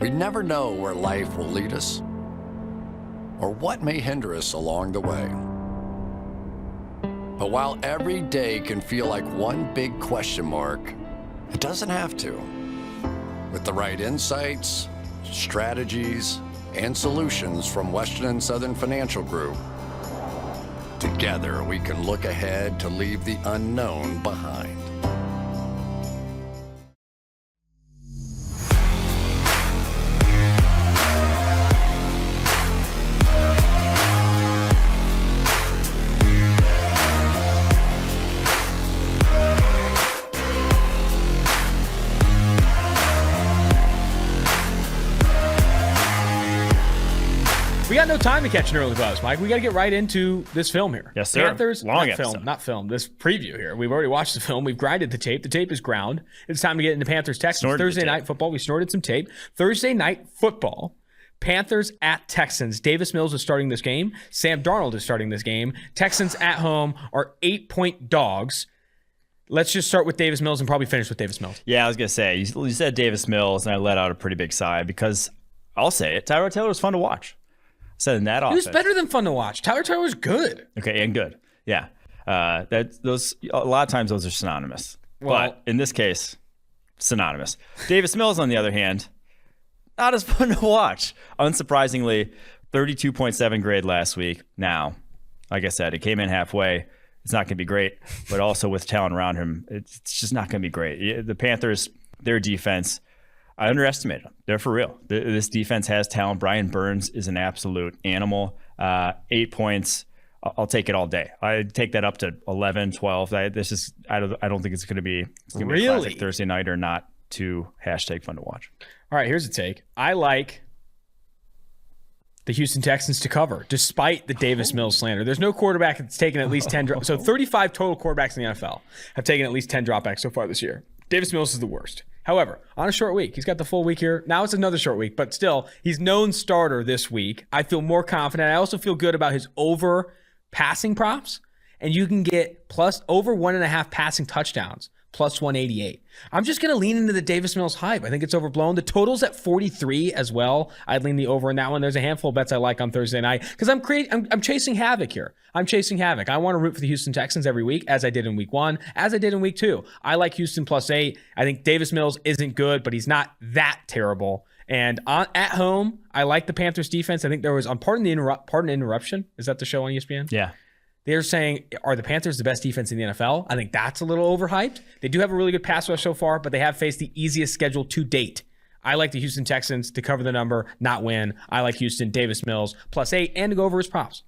We never know where life will lead us or what may hinder us along the way. But while every day can feel like one big question mark, it doesn't have to. With the right insights, strategies, and solutions from Western and Southern Financial Group, together we can look ahead to leave the unknown behind. We got no time to catch an early buzz, Mike. We got to get right into this film here. Yes, sir. Panthers, Long not film. This preview here. We've already watched the film. We've grinded the tape. The tape is ground. It's time to get into Panthers-Texans. Thursday night football. We snorted some tape. Thursday night football. Panthers at Texans. Davis Mills is starting this game. Sam Darnold is starting this game. Texans at home are 8-point dogs. Let's just start with Davis Mills and probably finish with Davis Mills. Yeah, I was going to say, you said Davis Mills, and I let out a pretty big sigh because I'll say it. Tyrod Taylor was fun to watch. Said in that offense. He was better than fun to watch. Tyler was good. Okay, and good. Yeah. A lot of times those are synonymous. Well, but in this case, synonymous. Davis Mills, on the other hand, not as fun to watch. Unsurprisingly, 32.7 grade last week. Now, like I said, it came in halfway. It's not going to be great, but also with talent around him, it's just not going to be great. The Panthers, their defense, I underestimated them. They're for real. This defense has talent. Brian Burns is an absolute animal. 8 points. I'll take it all day. I take that up to 11, 12. I don't think it's going to be a classic Thursday night or not too #fun to watch. All right, here's a take. I like the Houston Texans to cover, despite the Davis Mills slander. There's no quarterback that's taken at least 10 drops. So 35 total quarterbacks in the NFL have taken at least 10 dropbacks so far this year. Davis Mills is the worst. However, on a short week, he's got the full week here. Now it's another short week, but still, he's known starter this week. I feel more confident. I also feel good about his over passing props, and you can get plus over 1.5 passing touchdowns, plus 188. I'm just going to lean into the Davis Mills hype. I think it's overblown. The total's at 43 as well. I'd lean the over in that one. There's a handful of bets I like on Thursday night because I'm chasing havoc here. I'm chasing havoc. I want to root for the Houston Texans every week, as I did in week 1, as I did in week 2. I like Houston +8. I think Davis Mills isn't good, but he's not that terrible. And at home, I like the Panthers defense. I think there was on Pardon the Interruption. Is that the show on ESPN? Yeah. They're saying, are the Panthers the best defense in the NFL? I think that's a little overhyped. They do have a really good pass rush so far, but they have faced the easiest schedule to date. I like the Houston Texans to cover the number, not win. I like Houston, Davis Mills, +8, and to go over his props.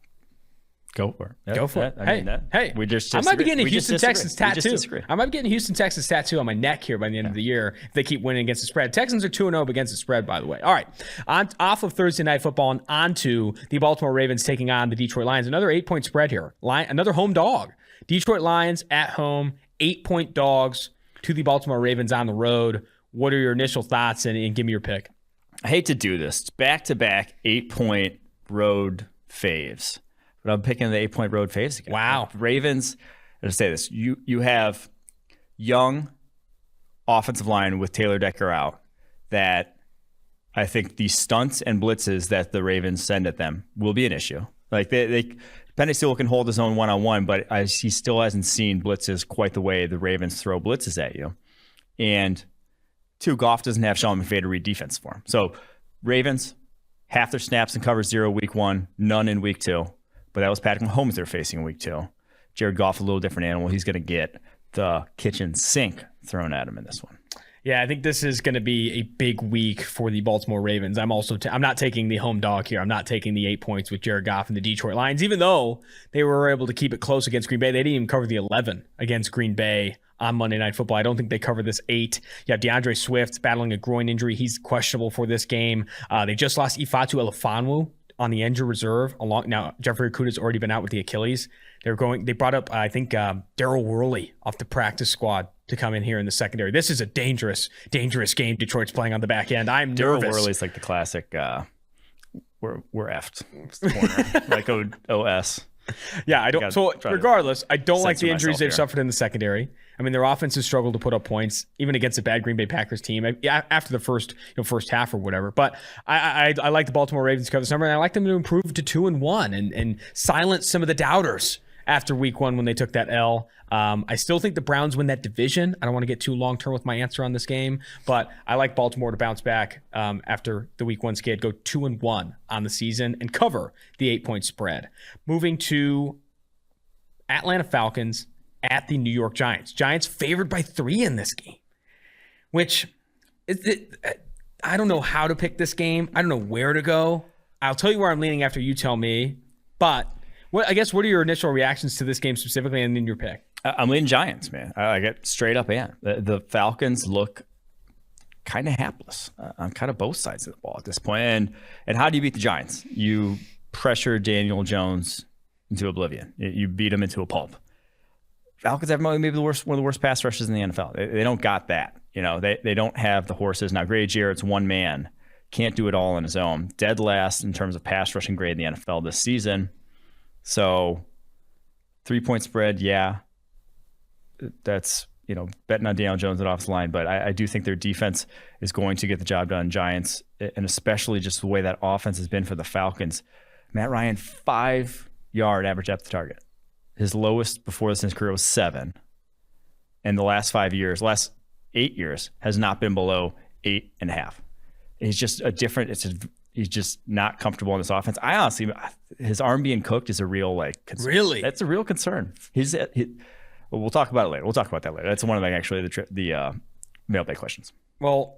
Go for it. Go for it. Hey, we just I might be getting a Houston Texans tattoo. I might be getting a Houston Texans tattoo on my neck here by the end of the year if they keep winning against the spread. Texans are 2-0 against the spread, by the way. All right, off of Thursday Night Football and onto the Baltimore Ravens taking on the Detroit Lions. Another 8-point spread here. Another home dog. Detroit Lions at home, 8-point dogs to the Baltimore Ravens on the road. What are your initial thoughts, and give me your pick? I hate to do this. Back-to-back 8-point road faves. But I'm picking the 8-point road faves again. Wow. Ravens, I'll say this. You have young offensive line with Taylor Decker out that I think the stunts and blitzes that the Ravens send at them will be an issue. Like Penny still can hold his own one-on-one, but he still hasn't seen blitzes quite the way the Ravens throw blitzes at you. And 2, Goff doesn't have Sean McVay to read defense for him. So Ravens, half their snaps in cover 0 week 1, none in week 2. But that was Patrick Mahomes they're facing in week 2. Jared Goff, a little different animal. He's going to get the kitchen sink thrown at him in this one. Yeah, I think this is going to be a big week for the Baltimore Ravens. I'm not taking the home dog here. I'm not taking the 8 points with Jared Goff and the Detroit Lions, even though they were able to keep it close against Green Bay. They didn't even cover the 11 against Green Bay on Monday Night Football. I don't think they covered this 8. You have DeAndre Swift battling a groin injury. He's questionable for this game. They just lost Ifeatu Elifonwu on the injured reserve. Now, Jeffrey Okudah's already been out with the Achilles. They brought up, I think, Daryl Worley off the practice squad to come in here in the secondary. This is a dangerous game Detroit's playing on the back end. I'm nervous. Daryl Worley's like the classic, we're effed corner, like OS. Yeah, I don't. So regardless, I don't like the injuries they've suffered in the secondary. I mean, their offense has struggled to put up points, even against a bad Green Bay Packers team after the first half or whatever. But I like the Baltimore Ravens to cover this number, and I like them to improve to 2-1 and silence some of the doubters after week 1 when they took that L. I still think the Browns win that division. I don't want to get too long-term with my answer on this game, but I like Baltimore to bounce back after the week 1 skid, go 2-1 on the season and cover the 8-point spread. Moving to Atlanta Falcons at the New York Giants. Giants favored by 3 in this game, which I don't know how to pick this game. I don't know where to go. I'll tell you where I'm leaning after you tell me, but what are your initial reactions to this game specifically and in your pick? I'm leaning Giants, man. I get straight up in. The Falcons look kind of hapless on kind of both sides of the ball at this point. And how do you beat the Giants? You pressure Daniel Jones into oblivion. You beat him into a pulp. Falcons have maybe one of the worst pass rushes in the NFL. They don't got that. They don't have the horses. Now, Grady Jarrett's one man. Can't do it all on his own. Dead last in terms of pass rushing grade in the NFL this season. So 3-point spread, yeah. That's, betting on Daniel Jones and off the line. But I do think their defense is going to get the job done. Giants, and especially just the way that offense has been for the Falcons. Matt Ryan, 5-yard average depth of target. His lowest before this in his career was 7. And the last 8 years, has not been below 8.5. He's just he's just not comfortable in this offense. I honestly, his arm being cooked is a real concern. Really? That's a real concern. We'll talk about it later. We'll talk about that later. That's one of the mailbag questions. Well,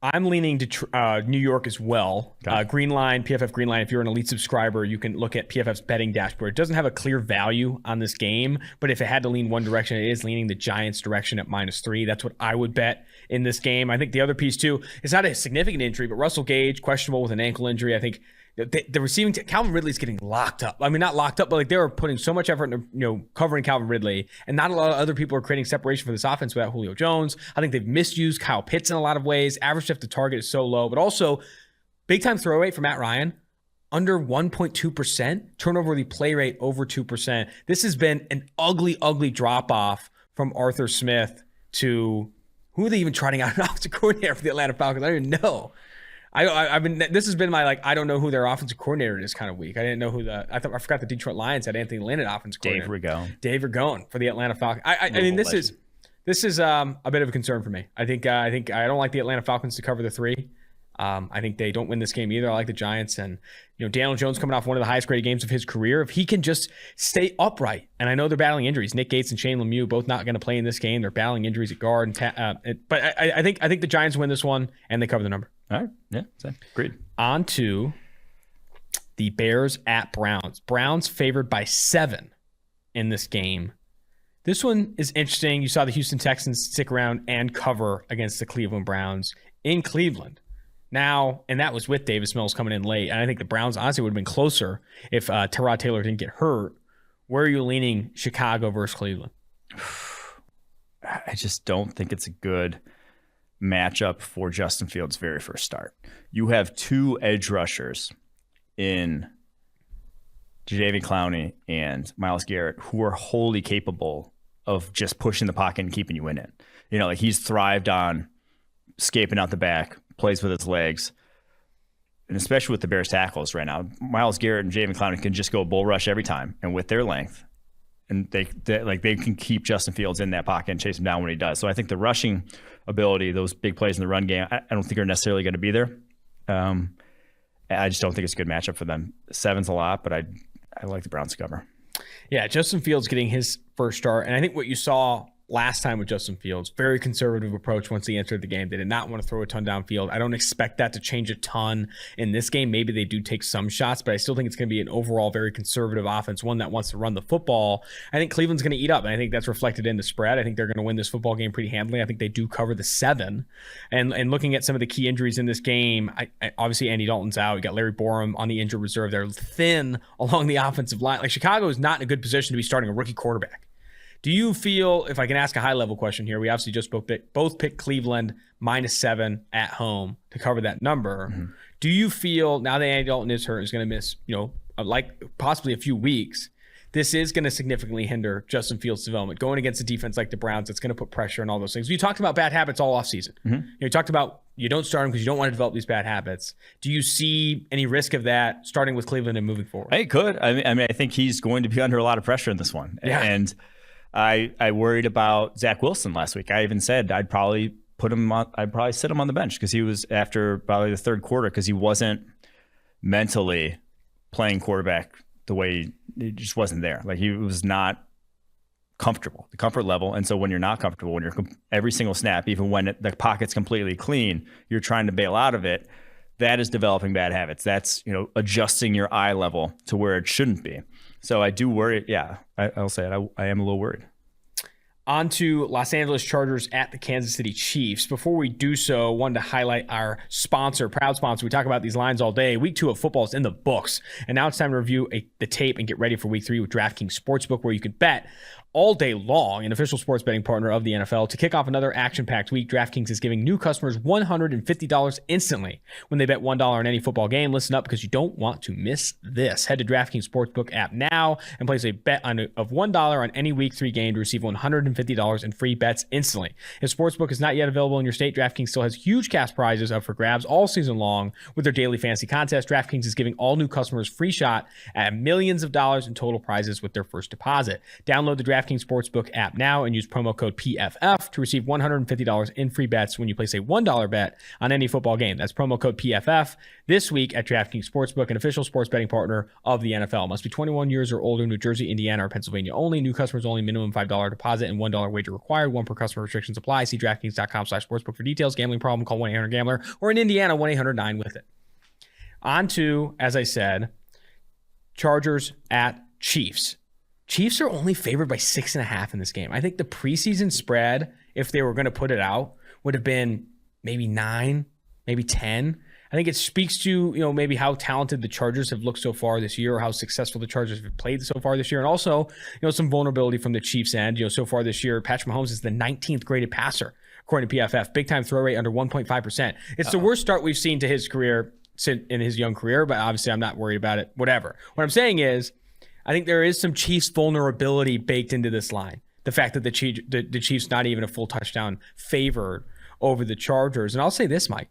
I'm leaning to New York as well. Green line, PFF Green Line. If you're an elite subscriber, you can look at PFF's betting dashboard. It doesn't have a clear value on this game, but if it had to lean one direction, it is leaning the Giants direction at -3. That's what I would bet in this game. I think the other piece too, it's not a significant injury, but Russell Gage, questionable with an ankle injury. I think the receiving Calvin Ridley's getting locked up. I mean, not locked up, but they were putting so much effort into covering Calvin Ridley, and not a lot of other people are creating separation for this offense without Julio Jones. I think they've misused Kyle Pitts in a lot of ways. Average depth of target is so low, but also big time throw rate for Matt Ryan under 1.2%, turnover the play rate over 2%. This has been an ugly drop off from Arthur Smith to who are they even trotting out an offensive coordinator for the Atlanta Falcons? I don't even know. This has been my I don't know who their offensive coordinator is kind of week. I didn't know who I forgot the Detroit Lions had Anthony Lynn at offensive coordinator. Dave Ragone for the Atlanta Falcons. I mean, this is a bit of a concern for me. I think I don't like the Atlanta Falcons to cover the 3. I think they don't win this game either. I like the Giants, and Daniel Jones coming off one of the highest graded games of his career. If he can just stay upright, and I know they're battling injuries. Nick Gates and Shane Lemieux both not going to play in this game. They're battling injuries at guard, but I think the Giants win this one and they cover the number. All right, yeah, agreed. On to the Bears at Browns. Browns favored by 7 in this game. This one is interesting. You saw the Houston Texans stick around and cover against the Cleveland Browns in Cleveland. Now, and that was with Davis Mills coming in late. And I think the Browns honestly would have been closer if Tyrod Taylor didn't get hurt. Where are you leaning, Chicago versus Cleveland? I just don't think it's a good matchup for Justin Fields' very first start. You have 2 edge rushers in Jadeveon Clowney and Myles Garrett who are wholly capable of just pushing the pocket and keeping you in it. He's thrived on escaping out the back, plays with his legs, and especially with the Bears tackles right now. Myles Garrett and Jadeveon Clowney can just go bull rush every time, and with their length, and they can keep Justin Fields in that pocket and chase him down when he does. So I think the rushing ability, those big plays in the run game, I don't think are necessarily going to be there. I just don't think it's a good matchup for them. 7's a lot, but I like the Browns to cover. Yeah, Justin Fields getting his first start, and I think what you saw last time with Justin Fields, very conservative approach once he entered the game. They did not want to throw a ton downfield. I don't expect that to change a ton in this game. Maybe they do take some shots, but I still think it's going to be an overall very conservative offense, one that wants to run the football. I think Cleveland's going to eat up, and I think that's reflected in the spread. I think they're going to win this football game pretty handily. I think they do cover the 7. And looking at some of the key injuries in this game, obviously Andy Dalton's out. You got Larry Borum on the injured reserve. They're thin along the offensive line. Chicago is not in a good position to be starting a rookie quarterback. Do you feel, if I can ask a high-level question here, we obviously just both picked Cleveland -7 at home to cover that number. Mm-hmm. Do you feel, now that Andy Dalton is hurt, is going to miss, possibly a few weeks, this is going to significantly hinder Justin Fields' development. Going against a defense like the Browns, that's going to put pressure on all those things. You talked about bad habits all offseason. You talked about you don't start him because you don't want to develop these bad habits. Do you see any risk of that starting with Cleveland and moving forward? It could. I mean, I think he's going to be under a lot of pressure in this one. Yeah. And I worried about Zach Wilson last week. I even said I'd probably sit him on the bench because he was after probably the third quarter because he wasn't mentally playing quarterback the way he just wasn't there. Like he was not comfortable, the comfort level. And so when you're not comfortable, when you're every single snap, even when the pocket's completely clean, you're trying to bail out of it. That is developing bad habits. That's, adjusting your eye level to where it shouldn't be. So I do worry. Yeah, I'll say it. I am a little worried. On to Los Angeles Chargers at the Kansas City Chiefs. Before we do so, I wanted to highlight our sponsor, proud sponsor. We talk about these lines all day. Week 2 of football is in the books. And now it's time to review the tape and get ready for Week 3 with DraftKings Sportsbook, where you can bet all day long, an official sports betting partner of the NFL. To kick off another action-packed week, DraftKings is giving new customers $150 instantly when they bet $1 on any football game. Listen up because you don't want to miss this. Head to DraftKings Sportsbook app now and place a bet of $1 on any Week 3 game to receive $150 in free bets instantly. If Sportsbook is not yet available in your state, DraftKings still has huge cash prizes up for grabs all season long with their daily fantasy contest. DraftKings is giving all new customers free shot at millions of dollars in total prizes with their first deposit. Download the DraftKings Sportsbook app now and use promo code PFF to receive $150 in free bets when you place a $1 bet on any football game. That's promo code PFF this week at DraftKings Sportsbook, an official sports betting partner of the NFL. Must be 21 years or older, New Jersey, Indiana, or Pennsylvania only. New customers only. Minimum $5 deposit and $1 wager required. One per customer. Restrictions apply. See DraftKings.com/sportsbook for details. Gambling problem? Call 1-800-GAMBLER or in Indiana 1-800-9-WITH-IT. On to, as I said, Chargers at Chiefs. Chiefs are only favored by 6.5 in this game. I think the preseason spread, if they were going to put it out, would have been maybe 9, maybe 10. I think it speaks to, maybe how talented the Chargers have looked so far this year, or how successful the Chargers have played so far this year. And also, some vulnerability from the Chiefs' end. So far this year, Patrick Mahomes is the 19th graded passer, according to PFF. Big time throw rate under 1.5%. It's the worst start we've seen to his career in his young career, but obviously I'm not worried about it. Whatever. What I'm saying is, I think there is some Chiefs vulnerability baked into this line. The fact that the Chiefs not even a full touchdown favored over the Chargers. And I'll say this, Mike.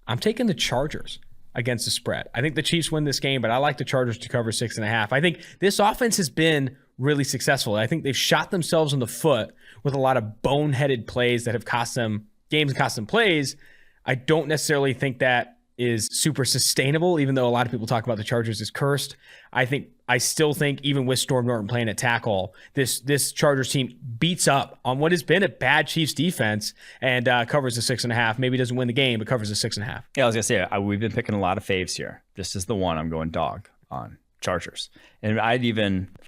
I'm taking the Chargers against the spread. I think the Chiefs win this game, but I like the Chargers to cover 6.5. I think this offense has been really successful. I think they've shot themselves in the foot with a lot of boneheaded plays that have cost them games and cost them plays. I don't necessarily think that is super sustainable, even though a lot of people talk about the Chargers as cursed. I still think even with Storm Norton playing at tackle, this Chargers team beats up on what has been a bad Chiefs defense and covers the 6.5. Maybe doesn't win the game, but covers the 6.5. Yeah, I was gonna say we've been picking a lot of faves here. This is the one I'm going dog on, Chargers. And if I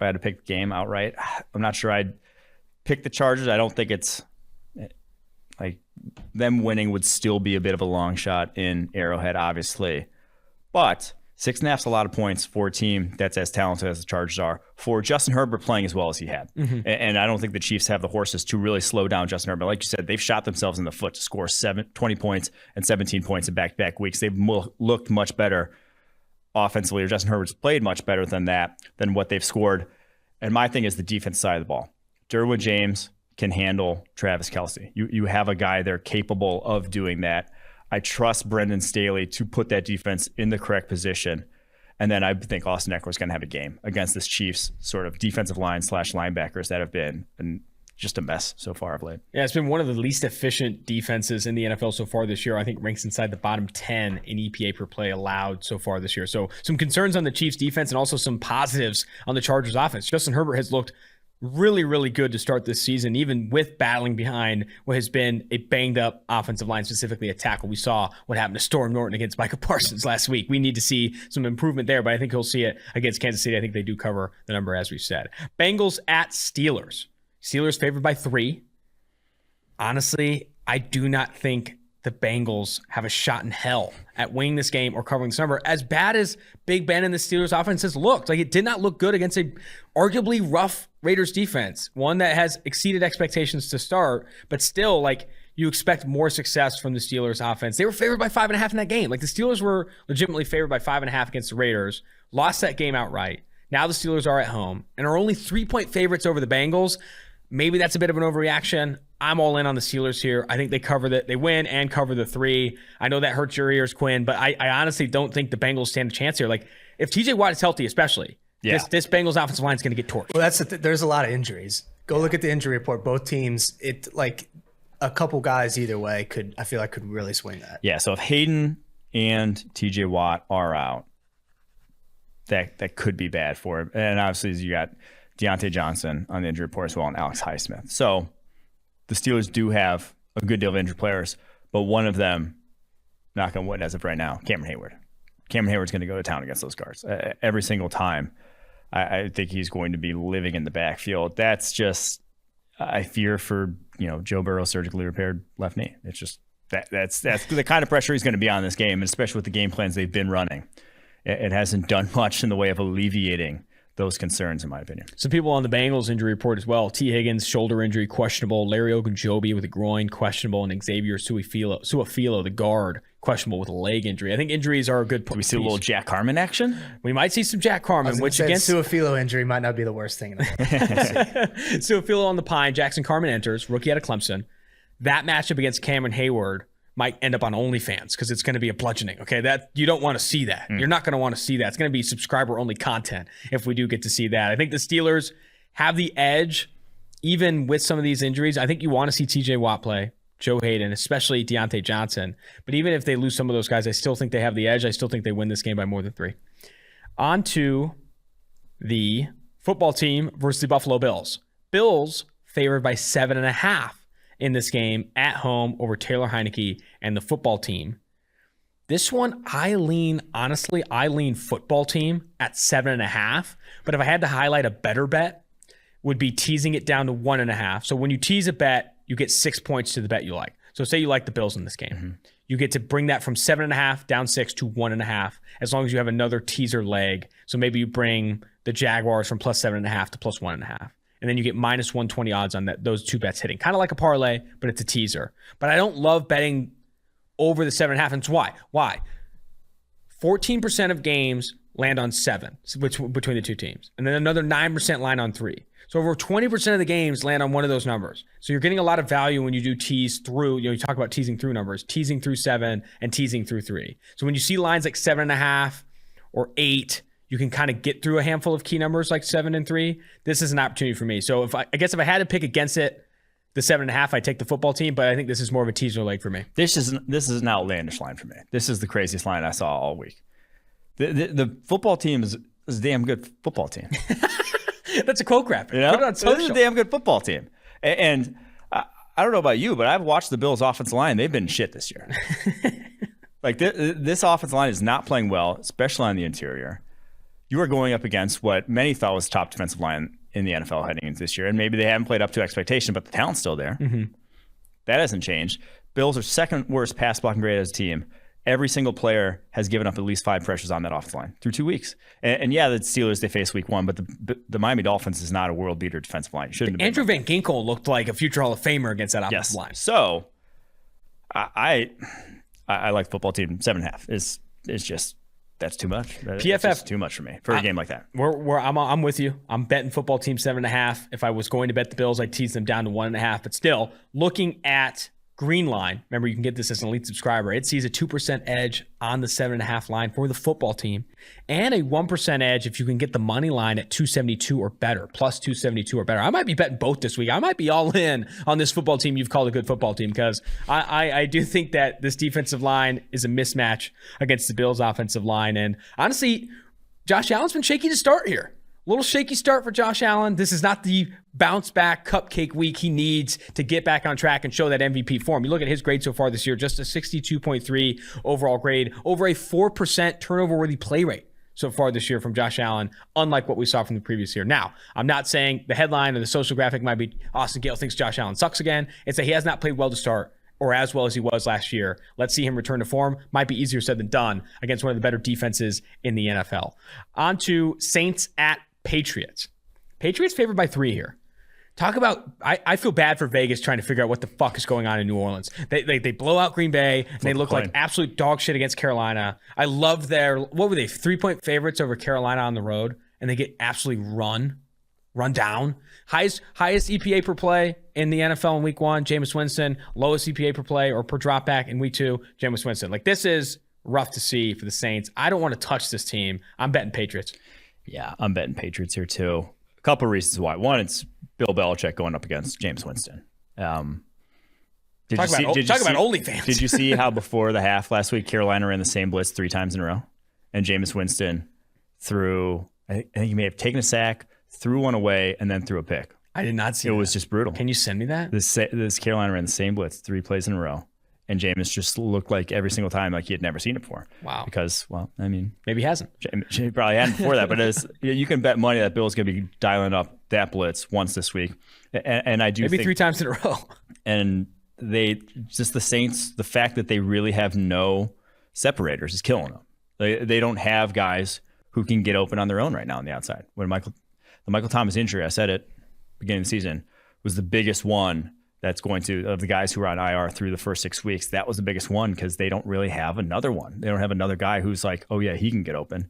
had to pick the game outright, I'm not sure I'd pick the Chargers. I don't think it's like them winning would still be a bit of a long shot in Arrowhead, obviously. But 6.5 is a lot of points for a team that's as talented as the Chargers are, for Justin Herbert playing as well as he had. Mm-hmm. And I don't think the Chiefs have the horses to really slow down Justin Herbert. Like you said, they've shot themselves in the foot to score 20 points and 17 points in back-to-back weeks. They've looked much better offensively, or Justin Herbert's played much better than what they've scored. And my thing is the defense side of the ball. Derwin James can handle Travis Kelce. You have a guy there capable of doing that. I trust Brendan Staley to put that defense in the correct position. And then I think Austin Eckler is going to have a game against this Chiefs sort of defensive line / linebackers that have been just a mess so far of late. Yeah, it's been one of the least efficient defenses in the NFL so far this year. I think ranks inside the bottom 10 in EPA per play allowed so far this year. So some concerns on the Chiefs defense and also some positives on the Chargers offense. Justin Herbert has looked really, really good to start this season, even with battling behind what has been a banged-up offensive line, specifically a tackle. We saw what happened to Storm Norton against Micah Parsons last week. We need to see some improvement there, but I think he'll see it against Kansas City. I think they do cover the number, as we said. Bengals at Steelers. Steelers favored by 3. Honestly, I do not think the Bengals have a shot in hell at winning this game or covering this number. As bad as Big Ben and the Steelers offense has looked, like it did not look good against a arguably rough Raiders defense, one that has exceeded expectations to start, but still, like, you expect more success from the Steelers offense. They were favored by 5.5 in that game. Like, the Steelers were legitimately favored by 5.5 against the Raiders, lost that game outright. Now the Steelers are at home and are only 3-point favorites over the Bengals. Maybe that's a bit of an overreaction. I'm all in on the Steelers here. I think they cover that. They win and cover the 3. I know that hurts your ears, Quinn, but I honestly don't think the Bengals stand a chance here. Like, if TJ Watt is healthy, especially, this Bengals offensive line is going to get torched. Well, there's a lot of injuries. Go look at the injury report. Both teams, a couple guys either way could really swing that. Yeah, so if Hayden and TJ Watt are out, that could be bad for him. And obviously, you got Deontay Johnson on the injury report as well, and Alex Highsmith. So the Steelers do have a good deal of injured players, but one of them, knock on wood as of right now, Cameron Hayward. Cameron Hayward's going to go to town against those guards every single time. I think he's going to be living in the backfield. That's just, I fear for Joe Burrow's surgically repaired left knee. It's just that's the kind of pressure he's going to be on this game, especially with the game plans they've been running. It hasn't done much in the way of alleviating those concerns, in my opinion. Some people on the Bengals injury report as well. T. Higgins, shoulder injury, questionable. Larry Ogunjobi with a groin, questionable. And Xavier Suafilo, the guard, questionable with a leg injury. I think injuries are a good point. Do we see a little Jack Harmon action? We might see some Jack Harmon, which against Suafilo injury might not be the worst thing in the world. Suafilo on the pine. Jackson Carman enters, rookie out of Clemson. That matchup against Cameron Hayward might end up on OnlyFans because it's going to be a bludgeoning. Okay, that you don't want to see that. You're not going to want to see that. It's going to be subscriber only content if we do get to see that. I think the Steelers have the edge, even with some of these injuries. I think you want to see TJ Watt play, Joe Hayden, especially Deontay Johnson. But even if they lose some of those guys, I still think they have the edge. I still think they win this game by more than 3. On to the football team versus the Buffalo Bills. Bills favored by 7.5. in this game at home over Taylor Heineke and the football team. This one, I lean football team at 7.5. But if I had to highlight a better bet, would be teasing it down to 1.5. So when you tease a bet, you get 6 points to the bet you like. So say you like the Bills in this game. Mm-hmm. You get to bring that from 7.5 down 6 to 1.5, as long as you have another teaser leg. So maybe you bring the Jaguars from plus 7.5 to plus 1.5. And then you get minus 120 odds on those 2 bets hitting. Kind of like a parlay, but it's a teaser. But I don't love betting over the 7.5. And it's why? 14% of games land on 7 between the two teams. And then another 9% land on 3. So over 20% of the games land on one of those numbers. So you're getting a lot of value when you do tease through, you talk about teasing through numbers, teasing through 7 and teasing through 3. So when you see lines like 7.5 or 8, you can kind of get through a handful of key numbers like 7 and 3. This is an opportunity for me. So if I had to pick against it, the 7.5, I take the football team, but I think this is more of a teaser leg for me. This is an outlandish line for me. This is the craziest line I saw all week. The football team is a damn good football team. That's a quote graphic. Put it on social. This is a damn good football team. And I don't know about you, but I've watched the Bills' offensive line. They've been shit this year. Like this offensive line is not playing well, especially on the interior. You are going up against what many thought was the top defensive line in the NFL heading into this year. And maybe they haven't played up to expectation, but the talent's still there. Mm-hmm. That hasn't changed. Bills are second worst pass blocking grade as a team. Every single player has given up at least 5 pressures on that offensive line through 2 weeks. And yeah, the Steelers, they faced week 1, but the Miami Dolphins is not a world beater defensive line. Andrew Van Ginkel looked like a future Hall of Famer against that offensive line. So I like the football team. 7.5 is just, that's too much. PFF just too much for me for a game like that. I'm with you. I'm betting football team 7.5. If I was going to bet the Bills, I'd tease them down to 1.5. But still, looking at Green Line, remember you can get this as an elite subscriber. It sees a 2% edge on the 7.5 line for the football team, and a 1% edge if you can get the money line at 272 or better, plus 272 or better. I might be betting both this week. I might be all in on this football team you've called a good football team, because I do think that this defensive line is a mismatch against the Bills' offensive line. And honestly, Josh Allen's been shaky to start here. A little shaky start for Josh Allen. This is not the bounce back cupcake week he needs to get back on track and show that MVP form. You look at his grade so far this year, just a 62.3 overall grade, over a 4% turnover worthy play rate so far this year from Josh Allen, unlike what we saw from the previous year. Now, I'm not saying the headline or the social graphic might be Austin Gayle thinks Josh Allen sucks again. It's that he has not played well to start, or as well as he was last year. Let's see him return to form. Might be easier said than done against one of the better defenses in the NFL. On to Saints at Patriots. Patriots favored by 3 here. Talk about, I feel bad for Vegas trying to figure out what the fuck is going on in New Orleans. They blow out Green Bay, and they look like absolute dog shit against Carolina. I love what were they, 3-point favorites over Carolina on the road, and they get absolutely run down. Highest EPA per play in the NFL in week 1, Jameis Winston. Lowest EPA per play or per dropback in week 2, Jameis Winston. Like, this is rough to see for the Saints. I don't want to touch this team. I'm betting Patriots. Yeah, I'm betting Patriots here too. A couple of reasons why. One, it's Bill Belichick going up against Jameis Winston. Talk about OnlyFans. Did you see how before the half last week, Carolina ran the same blitz 3 times in a row? And Jameis Winston threw, I think he may have taken a sack, threw one away, and then threw a pick. I did not see it. It was just brutal. Can you send me that? This Carolina ran the same blitz 3 plays in a row. And Jameis just looked like every single time like he had never seen it before. Wow. Because, well, I mean. Maybe he hasn't. He probably hadn't before that. But you can bet money that Bill's going to be dialing up that blitz once this week. And I do Maybe think, 3 times in a row. And the Saints, the fact that they really have no separators is killing them. They don't have guys who can get open on their own right now on the outside. When the Michael Thomas injury, I said it beginning of the season, was the biggest one that's going to, of the guys who were on IR through the first 6 weeks, that was the biggest one because they don't really have another one. They don't have another guy who's like, oh yeah, he can get open.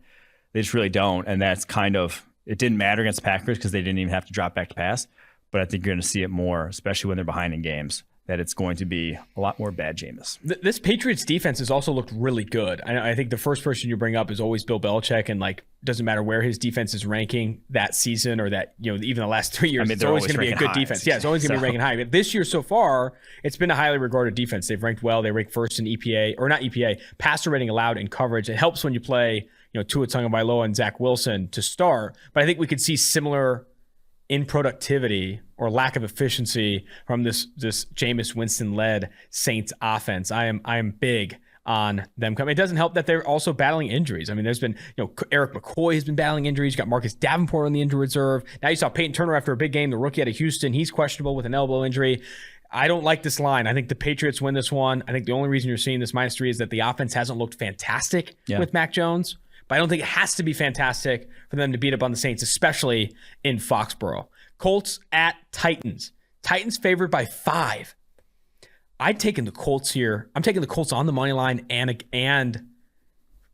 They just really don't. And that's kind of, it didn't matter against the Packers because they didn't even have to drop back to pass. But I think you're going to see it more, especially when they're behind in games, that it's going to be a lot more bad Jameis. This Patriots defense has also looked really good. I think the first person you bring up is always Bill Belichick, and like doesn't matter where his defense is ranking that season or that, you know, even the last 3 years, I mean, it's always going to be a good defense. Yeah, it's always going to be ranking high. But this year so far, it's been a highly regarded defense. They've ranked well. They rank first in EPA, or not EPA, passer rating allowed in coverage. It helps when you play, you know, Tua Tagovailoa and Zach Wilson to start. But I think we could see similar in productivity or lack of efficiency from this Jameis Winston-led Saints offense. I am big on them coming. It doesn't help that they're also battling injuries. I mean, there's been, you know, Eric McCoy has been battling injuries. You got Marcus Davenport on the injured reserve. Now you saw Peyton Turner after a big game, the rookie out of Houston. He's questionable with an elbow injury. I don't like this line. I think the Patriots win this one. I think the only reason you're seeing this -3 is that the offense hasn't looked fantastic with Mac Jones. But I don't think it has to be fantastic for them to beat up on the Saints, especially in Foxborough. Colts at Titans. Titans favored by 5. I'd taken the Colts here. I'm taking the Colts on the money line and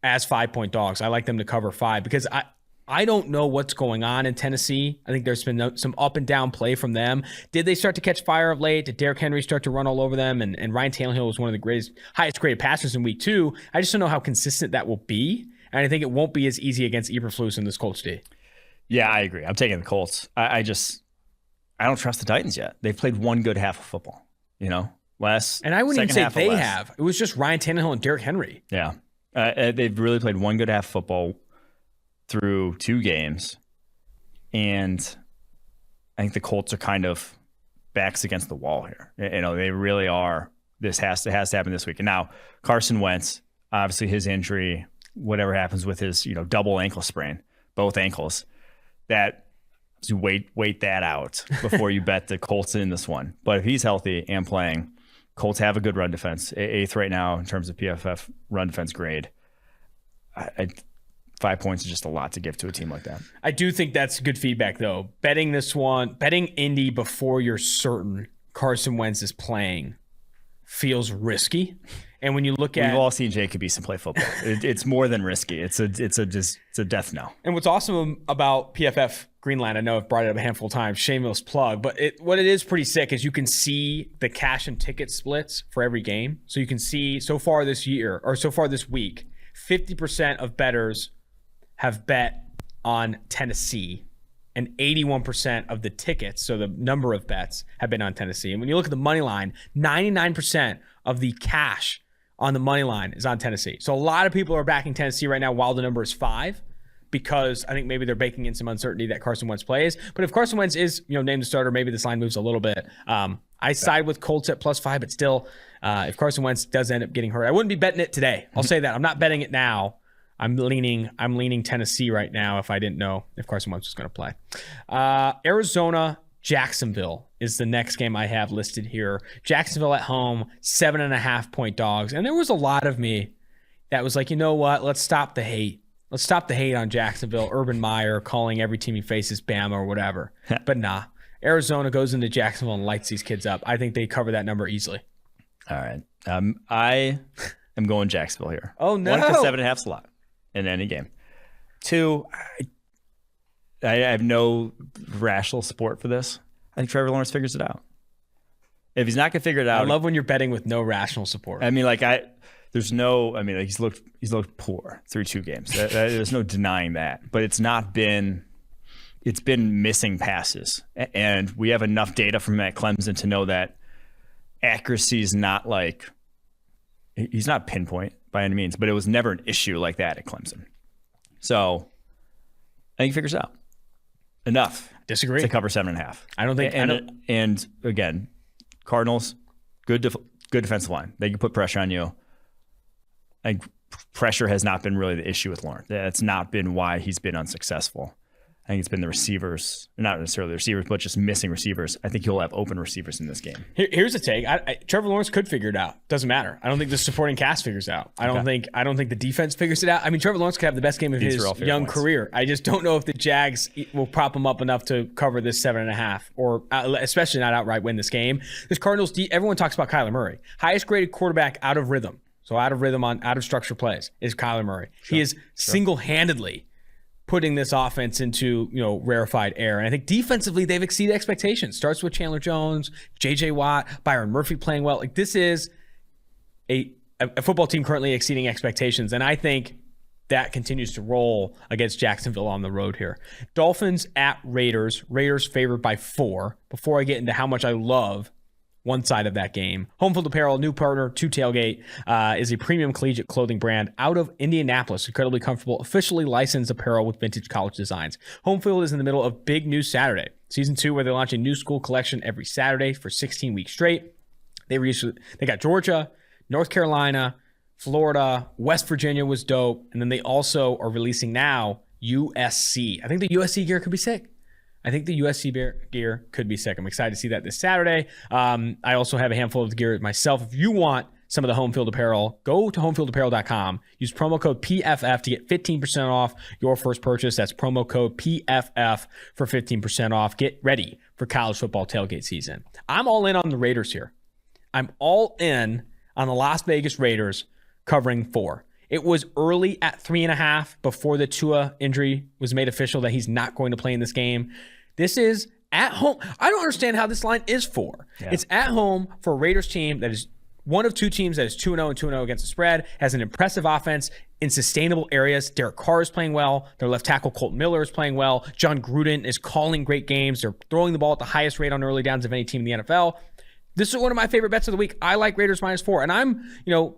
as 5-point dogs. I like them to cover 5 because I don't know what's going on in Tennessee. I think there's been some up and down play from them. Did they start to catch fire of late? Did Derrick Henry start to run all over them? And Ryan Tannehill was one of the highest graded passers in week 2. I just don't know how consistent that will be. And I think it won't be as easy against Eberflus in this Colts D. Yeah, I agree. I'm taking the Colts. I don't trust the Titans yet. They've played one good half of football, you know, and I wouldn't even say they have. It was just Ryan Tannehill and Derrick Henry. Yeah. They've really played one good half of football through 2 games. And I think the Colts are kind of backs against the wall here. You know, they really are. It has to happen this week. And now Carson Wentz, obviously his injury, whatever happens with his, you know, double ankle sprain, both ankles, that you wait that out before you bet the Colts in this one. But if he's healthy and playing, Colts have a good run defense, 8th right now in terms of PFF run defense grade. 5 points is just a lot to give to a team like that. I do think that's good feedback, though. Betting this one, betting Indy before you're certain Carson Wentz is playing feels risky. And when you look at, we've all seen Jacob Eason play football. It's more than risky. It's a death knell. And what's awesome about PFF Greenland, I know I've brought it up a handful of times, shameless plug, but what it is pretty sick is you can see the cash and ticket splits for every game. So you can see so far this year, or so far this week, 50% of bettors have bet on Tennessee, and 81% of the tickets, so the number of bets, have been on Tennessee. And when you look at the money line, 99% of the cash on the money line is on Tennessee. So a lot of people are backing Tennessee right now while the number is 5, because I think maybe they're baking in some uncertainty that Carson Wentz plays. But if Carson Wentz is, you know, named the starter, maybe this line moves a little bit. I side with Colts at +5, but still, if Carson Wentz does end up getting hurt, I wouldn't be betting it today. I'll say that. I'm not betting it now. I'm leaning Tennessee right now if I didn't know if Carson Wentz was going to play. Arizona, Jacksonville is the next game I have listed here. Jacksonville at home, 7.5-point dogs. And there was a lot of me that was like, you know what? Let's stop the hate. Let's stop the hate on Jacksonville. Urban Meyer calling every team he faces Bama or whatever. But nah, Arizona goes into Jacksonville and lights these kids up. I think they cover that number easily. All right. I am going Jacksonville here. Oh, no. 1 to 7.5 slot in any game. 2, I have no rational support for this. I think Trevor Lawrence figures it out. If he's not gonna figure it out, I love when you're betting with no rational support. I mean, he's looked poor through 2 games. There's no denying that. But it's been missing passes, and we have enough data from Matt Clemson to know that accuracy is not he's not pinpoint by any means, but it was never an issue like that at Clemson. So I think he figures it out enough. Disagree to cover 7.5. I don't think. And again, Cardinals, good defensive line. They can put pressure on you. I think pressure has not been really the issue with Lawrence. That's not been why he's been unsuccessful. I think it's been the receivers, not necessarily the receivers, but just missing receivers. I think he'll have open receivers in this game. Here's the take. Trevor Lawrence could figure it out. Doesn't matter. I don't think the supporting cast figures it out. I don't think the defense figures it out. I mean, Trevor Lawrence could have the best game of his young career. I just don't know if the Jags will prop him up enough to cover this 7.5, or especially not outright win this game. This Cardinals, everyone talks about Kyler Murray, highest graded quarterback out of rhythm. So out of structure plays is Kyler Murray. Sure. He is single-handedly putting this offense into, rarefied air. And I think defensively, they've exceeded expectations. Starts with Chandler Jones, J.J. Watt, Byron Murphy playing well. This is a football team currently exceeding expectations. And I think that continues to roll against Jacksonville on the road here. Dolphins at Raiders. Raiders favored by 4. Before I get into how much I love one side of that game, Home Field Apparel, new partner to Tailgate, is a premium collegiate clothing brand out of Indianapolis. Incredibly comfortable, officially licensed apparel with vintage college designs. Home Field is in the middle of Big News Saturday, season 2, where they launch a new school collection every Saturday for 16 weeks straight. They got Georgia, North Carolina, Florida, West Virginia was dope, and then they also are releasing now USC. I think the USC gear could be sick. I think the USC gear could be sick. I'm excited to see that this Saturday. I also have a handful of the gear myself. If you want some of the Home Field Apparel, go to homefieldapparel.com. Use promo code PFF to get 15% off your first purchase. That's promo code PFF for 15% off. Get ready for college football tailgate season. I'm all in on the Raiders here. I'm all in on the Las Vegas Raiders covering 4. It was early at 3.5 before the Tua injury was made official that he's not going to play in this game. This is at home. I don't understand how this line is 4. Yeah. It's at home for a Raiders team that is one of 2 teams that is 2-0 and 2-0 against the spread, has an impressive offense in sustainable areas. Derek Carr is playing well. Their left tackle, Colton Miller, is playing well. John Gruden is calling great games. They're throwing the ball at the highest rate on early downs of any team in the NFL. This is one of my favorite bets of the week. I like Raiders -4. And I'm,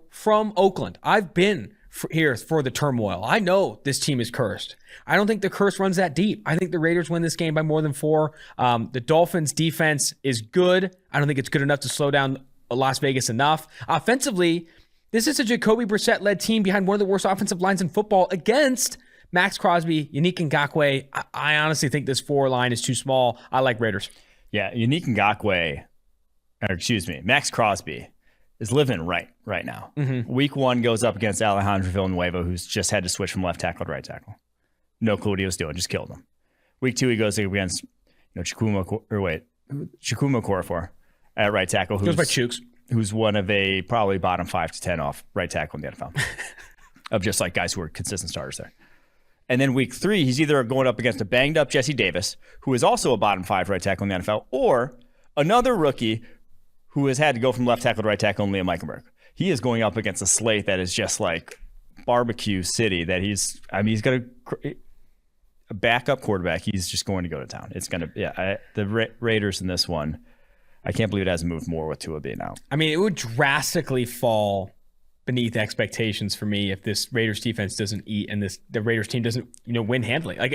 from Oakland. I've been here for the turmoil. I know this team is cursed. I don't think the curse runs that deep. I think the Raiders win this game by more than 4. The Dolphins defense is good. I don't think it's good enough to slow down Las Vegas enough. Offensively, this is a Jacoby Brissett-led team behind one of the worst offensive lines in football against Max Crosby, Yannick Ngakoue. I honestly think this 4 line is too small. I like Raiders. Yeah, Max Crosby is living right now. Mm-hmm. Week 1 goes up against Alejandro Villanueva, who's just had to switch from left tackle to right tackle. No clue what he was doing, just killed him. Week 2, he goes against Chukwuma Okorafor at right tackle, who's one of a probably bottom 5 to 10 off right tackle in the NFL of just like guys who are consistent starters there. And then week 3, he's either going up against a banged up Jesse Davis, who is also a bottom 5 right tackle in the NFL, or another rookie who has had to go from left tackle to right tackle, Liam Eichenberg. He is going up against a slate that is just like barbecue city. That he's got a backup quarterback. He's just going to go to town. It's going to, the Raiders in this one, I can't believe it hasn't moved more with Tua being out. I mean, it would drastically fall beneath expectations for me if this Raiders defense doesn't eat and the Raiders team doesn't, win handily. Like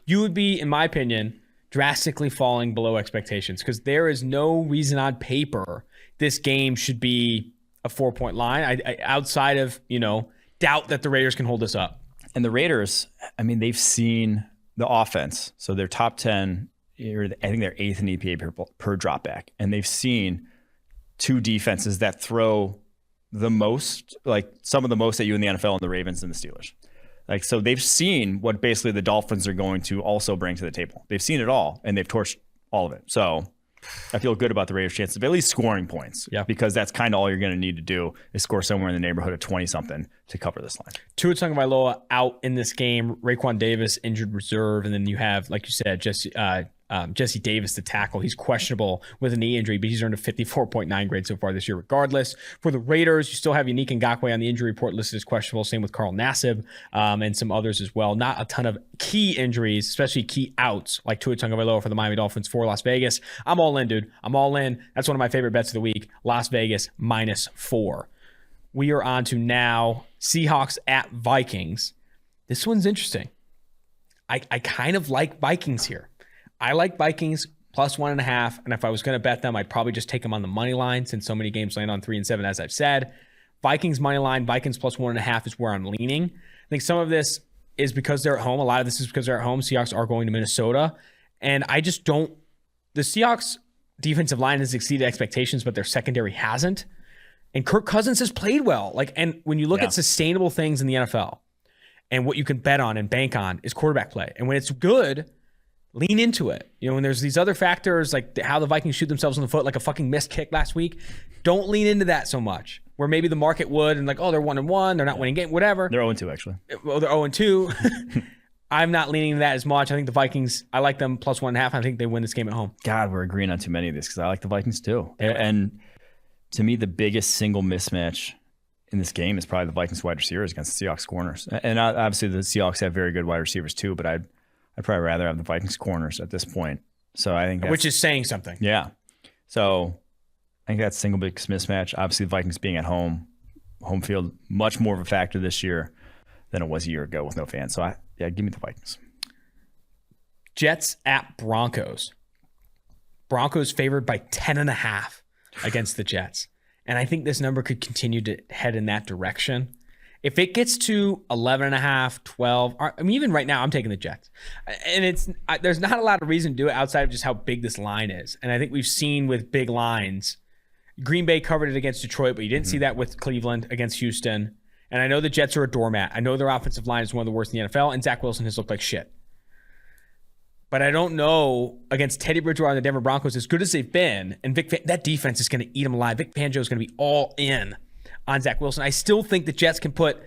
you would be, in my opinion, drastically falling below expectations, because there is no reason on paper this game should be a 4-point line. I outside of, doubt that the Raiders can hold this up. And the Raiders, they've seen the offense. So they're top 10, I think they're 8th in EPA per dropback. And they've seen 2 defenses that throw the most, like some of the most at you in the NFL, and the Ravens and the Steelers. So they've seen what basically the Dolphins are going to also bring to the table. They've seen it all, and they've torched all of it. So I feel good about the Raiders' chances of at least scoring points. Yeah. Because that's kind of all you're going to need to do is score somewhere in the neighborhood of 20-something to cover this line. Tua Tagovailoa out in this game. Raekwon Davis injured reserve, and then you have, like you said, Jesse Davis, the tackle. He's questionable with a knee injury, but he's earned a 54.9 grade so far this year regardless. For the Raiders, you still have Ikem Ekwonu on the injury report listed as questionable. Same with Carl Nassib and some others as well. Not a ton of key injuries, especially key outs like Tua Tagovailoa for the Miami Dolphins for Las Vegas. I'm all in, dude. I'm all in. That's one of my favorite bets of the week. Las Vegas -4. We are on to now Seahawks at Vikings. This one's interesting. I kind of like Vikings here. I like Vikings +1.5, and if I was going to bet them, I'd probably just take them on the money line since so many games land on 3 and 7, as I've said. Vikings money line, Vikings +1.5 is where I'm leaning. I think some of this is because they're at home. A lot of this is because they're at home. Seahawks are going to Minnesota, and I just don't. The Seahawks defensive line has exceeded expectations, but their secondary hasn't. And Kirk Cousins has played well. And when you look at sustainable things in the NFL, and what you can bet on and bank on is quarterback play. And when it's good, lean into it. When there's these other factors like how the Vikings shoot themselves in the foot, like a fucking missed kick last week, don't lean into that so much. Where maybe the market would, and they're 1-1, they're not winning game, whatever. They're 0-2 actually. Well, they're 0-2. I'm not leaning into that as much. I think the Vikings, I like them +1.5. I think they win this game at home. God, we're agreeing on too many of these because I like the Vikings too. And to me, the biggest single mismatch in this game is probably the Vikings wide receivers against the Seahawks corners. And obviously the Seahawks have very good wide receivers too, but I'd probably rather have the Vikings corners at this point. So I think which is saying something. Yeah. So I think that's single biggest mismatch. Obviously the Vikings being at home field, much more of a factor this year than it was a year ago with no fans. So give me the Vikings. Jets at Broncos. Broncos favored by 10.5 against the Jets. And I think this number could continue to head in that direction. If it gets to 11.5, 12, even right now, I'm taking the Jets. And there's not a lot of reason to do it outside of just how big this line is. And I think we've seen with big lines, Green Bay covered it against Detroit, but you didn't see that with Cleveland against Houston. And I know the Jets are a doormat. I know their offensive line is one of the worst in the NFL, and Zach Wilson has looked like shit. But I don't know against Teddy Bridgewater and the Denver Broncos, as good as they've been, and that defense is going to eat them alive. Vic Fangio is going to be all in on Zach Wilson. I still think the Jets can put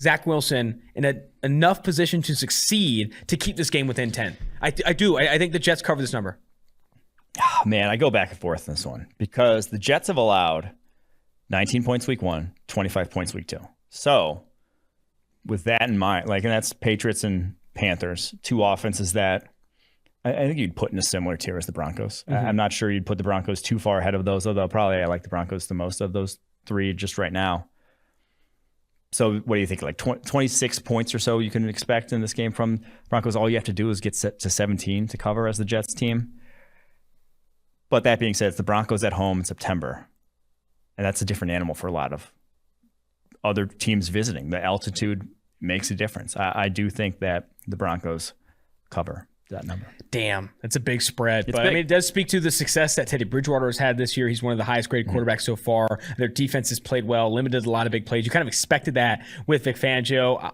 Zach Wilson in enough position to succeed to keep this game within 10. I do. I think the Jets cover this number. Oh, man, I go back and forth in this one because the Jets have allowed 19 points week 1, 25 points week 2. So with that in mind, and that's Patriots and Panthers, two offenses that I think you'd put in a similar tier as the Broncos. I'm not sure you'd put the Broncos too far ahead of those, although probably I like the Broncos the most of those three just right now. So what do you think? 26 points or so you can expect in this game from Broncos. All you have to do is get set to 17 to cover as the Jets team. But that being said, it's the Broncos at home in September. And that's a different animal for a lot of other teams visiting. The altitude makes a difference. I do think that the Broncos cover that number. Damn, that's a big spread. It's but big. I mean, it does speak to the success that Teddy Bridgewater has had this year. He's one of the highest graded quarterbacks so far. Their defense has played well, limited a lot of big plays. You kind of expected that with Vic Fangio.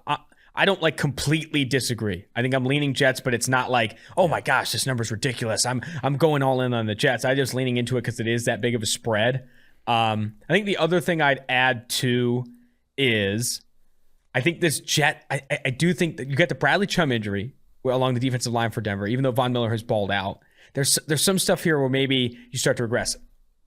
I don't completely disagree. I think I'm leaning Jets, but it's not like, oh my gosh, this number's ridiculous. I'm going all in on the Jets. I'm just leaning into it because it is that big of a spread. I think the other thing I'd add to is I think this Jet, I do think that you get the Bradley Chum injury along the defensive line for Denver, even though Von Miller has balled out. There's some stuff here where maybe you start to regress.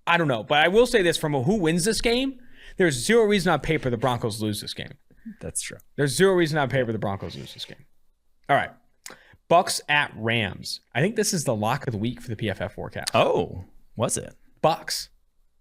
I don't know. But I will say this, from who wins this game, there's zero reason on paper the Broncos lose this game. That's true. There's zero reason on paper the Broncos lose this game. All right. Bucks at Rams. I think this is the lock of the week for the PFF forecast. Oh, was it? Bucks.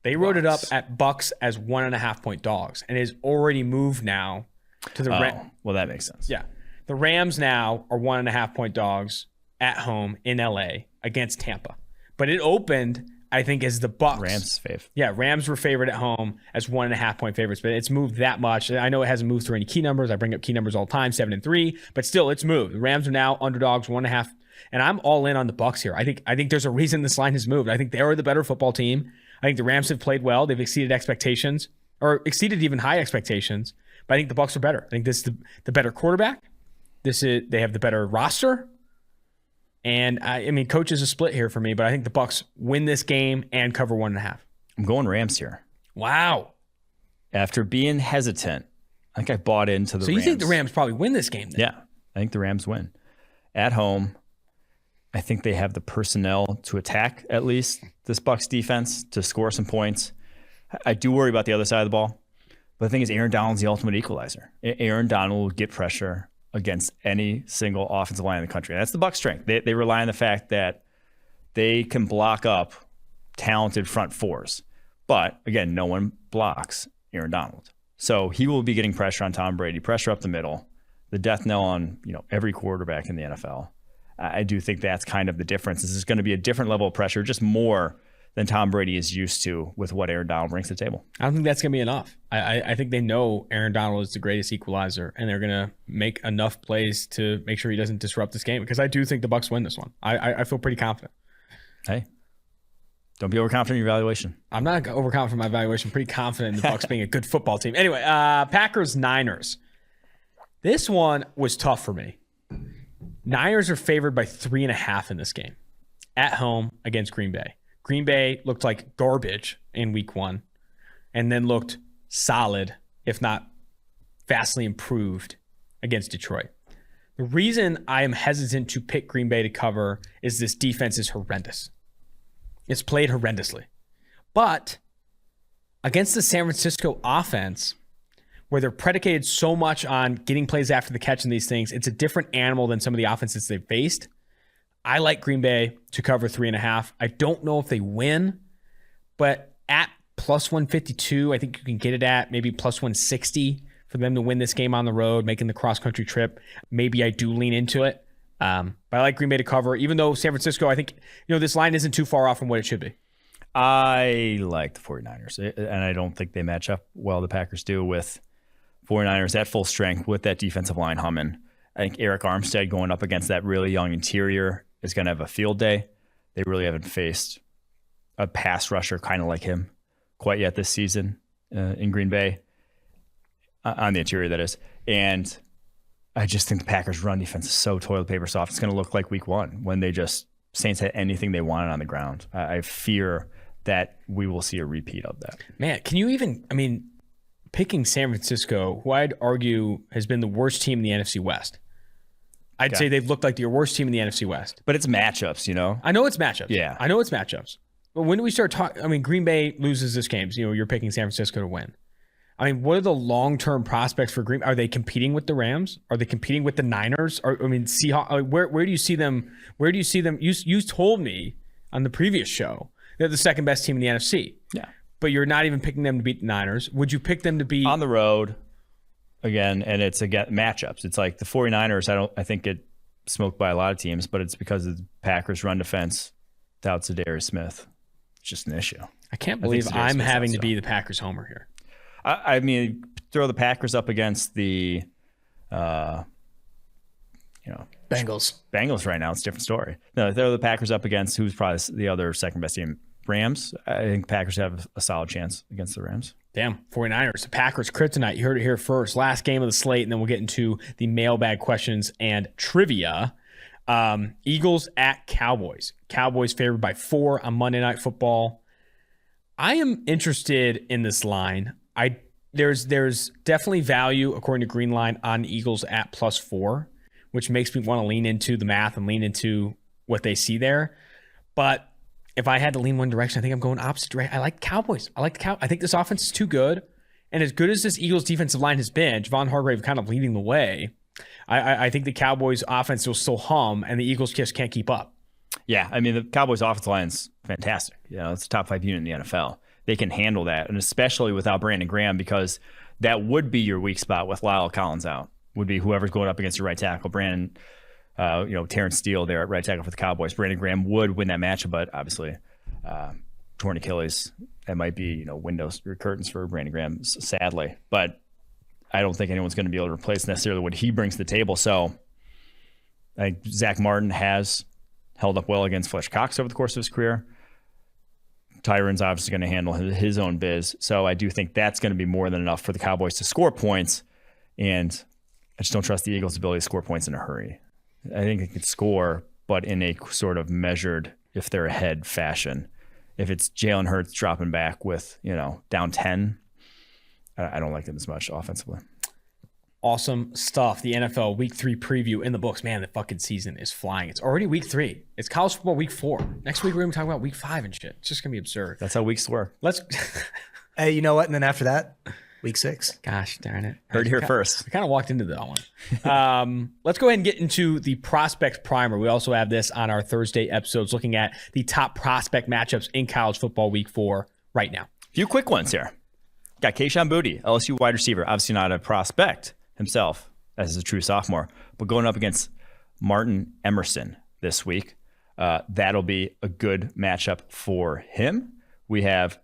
They wrote it up at Bucks as 1.5 point dogs, and it has already moved now to the well, that makes sense. Yeah. The Rams now are 1.5 point dogs at home in LA against Tampa. But it opened, I think, as the Bucks. Rams fave. Yeah, Rams were favored at home as 1.5 point favorites, but it's moved that much. I know it hasn't moved through any key numbers. I bring up key numbers all the time, 7-3, but still, it's moved. The Rams are now underdogs, 1.5, and I'm all in on the Bucks here. I think there's a reason this line has moved. I think they are the better football team. I think the Rams have played well. They've exceeded expectations, or exceeded even high expectations. But I think the Bucks are better. I think this is the better quarterback. They have the better roster, And I mean, coach is a split here for me, but I think the Bucs win this game and cover 1.5. I'm going Rams here. Wow. After being hesitant, I think I bought into the Rams. So you think the Rams probably win this game then? Yeah, I think the Rams win. At home, I think they have the personnel to attack at least this Bucs defense to score some points. I do worry about the other side of the ball. But the thing is, Aaron Donald's the ultimate equalizer. Aaron Donald will get pressure against any single offensive line in the country. And that's the Bucs' strength. They rely on the fact that they can block up talented front fours. But, again, no one blocks Aaron Donald. So he will be getting pressure on Tom Brady, pressure up the middle, the death knell on every quarterback in the NFL. I do think that's kind of the difference. This is going to be a different level of pressure, just more than Tom Brady is used to with what Aaron Donald brings to the table. I don't think that's going to be enough. I think they know Aaron Donald is the greatest equalizer, and they're going to make enough plays to make sure he doesn't disrupt this game, because I do think the Bucs win this one. I feel pretty confident. Hey, don't be overconfident in your evaluation. I'm not overconfident in my evaluation. I'm pretty confident in the Bucs being a good football team. Anyway, Packers-Niners. This one was tough for me. Niners are favored by 3.5 in this game. At home against Green Bay. Green Bay looked like garbage in week 1 and then looked solid, if not vastly improved, against Detroit. The reason I am hesitant to pick Green Bay to cover is this defense is horrendous. It's played horrendously. But against the San Francisco offense, where they're predicated so much on getting plays after the catch and these things, it's a different animal than some of the offenses they've faced. I like Green Bay to cover 3.5. I don't know if they win, but at plus 152, I think you can get it at maybe plus 160 for them to win this game on the road, making the cross-country trip. Maybe I do lean into it. But I like Green Bay to cover, even though San Francisco, I think, this line isn't too far off from what it should be. I like the 49ers, and I don't think they match up well, the Packers do, with 49ers at full strength with that defensive line humming. I think Eric Armstead going up against that really young interior is going to have a field day. They really haven't faced a pass rusher kind of like him quite yet this season in Green Bay, on the interior, that is. And I just think the Packers' run defense is so toilet paper soft. It's going to look like week 1 when Saints had anything they wanted on the ground. I fear that we will see a repeat of that. Man, can you even, picking San Francisco, who I'd argue has been the worst team in the NFC West. I'd say they've looked like the worst team in the NFC West. But it's matchups, I know it's matchups. Yeah. I know it's matchups. But when do we start talking? Green Bay loses this game. So, you're picking San Francisco to win. What are the long-term prospects for Green Bay? Are they competing with the Rams? Are they competing with the Niners? Seahawks. Where do you see them? Where do you see them? You told me on the previous show they're the second best team in the NFC. Yeah. But you're not even picking them to beat the Niners. Would you pick them to be on the road again? And it's again matchups. It's like the 49ers. I think get smoked by a lot of teams, but it's because of the Packers' run defense without Zadarius Smith. It's just an issue. I can't believe I'm having to be the Packers homer here. Throw the Packers up against the, Bengals. Bengals right now. It's a different story. No, throw the Packers up against who's probably the other second best team, Rams. I think Packers have a solid chance against the Rams. Damn, 49ers. The Packers kryptonite. You heard it here first. Last game of the slate, and then we'll get into the mailbag questions and trivia. Eagles at Cowboys. Cowboys favored by 4 on Monday Night Football. I am interested in this line. There's definitely value, according to Greenline, on Eagles at plus 4, which makes me want to lean into the math and lean into what they see there. But if I had to lean one direction, I think I'm going opposite direction. I like Cowboys. I think this offense is too good. And as good as this Eagles defensive line has been, Javon Hargrave kind of leading the way, I think the Cowboys offense will still hum, and the Eagles just can't keep up. Yeah, the Cowboys offensive line's fantastic. It's a top 5 unit in the NFL. They can handle that, and especially without Brandon Graham, because that would be your weak spot with Lyle Collins out, would be whoever's going up against your right tackle. Terrence Steele there at right tackle for the Cowboys. Brandon Graham would win that matchup, but obviously torn Achilles, that might be windows or curtains for Brandon Graham, sadly. But I don't think anyone's going to be able to replace necessarily what he brings to the table. So I think Zach Martin has held up well against Fletcher Cox over the course of his career. Tyron's obviously going to handle his own biz. So I do think that's going to be more than enough for the Cowboys to score points. And I just don't trust the Eagles' ability to score points in a hurry. I think they could score but in a sort of measured, if they're ahead fashion. If it's Jalen Hurts dropping back with, down 10, I don't like them as much offensively. Awesome stuff. The NFL Week 3 preview in the books. Man, the fucking season is flying. It's already Week 3. It's college football Week 4. Next week, we're going to be talking about Week 5 and shit. It's just going to be absurd. That's how weeks work. Let's... Hey, you know what? And then after that, Week 6. Gosh darn it. Heard here first. I kind of walked into that one. Let's go ahead and get into the prospect primer. We also have this on our Thursday episodes, looking at the top prospect matchups in college football Week 4 right now. A few quick ones here. Got Kayshon Boutte, LSU wide receiver. Obviously not a prospect himself as a true sophomore, but going up against Martin Emerson this week. That'll be a good matchup for him. We have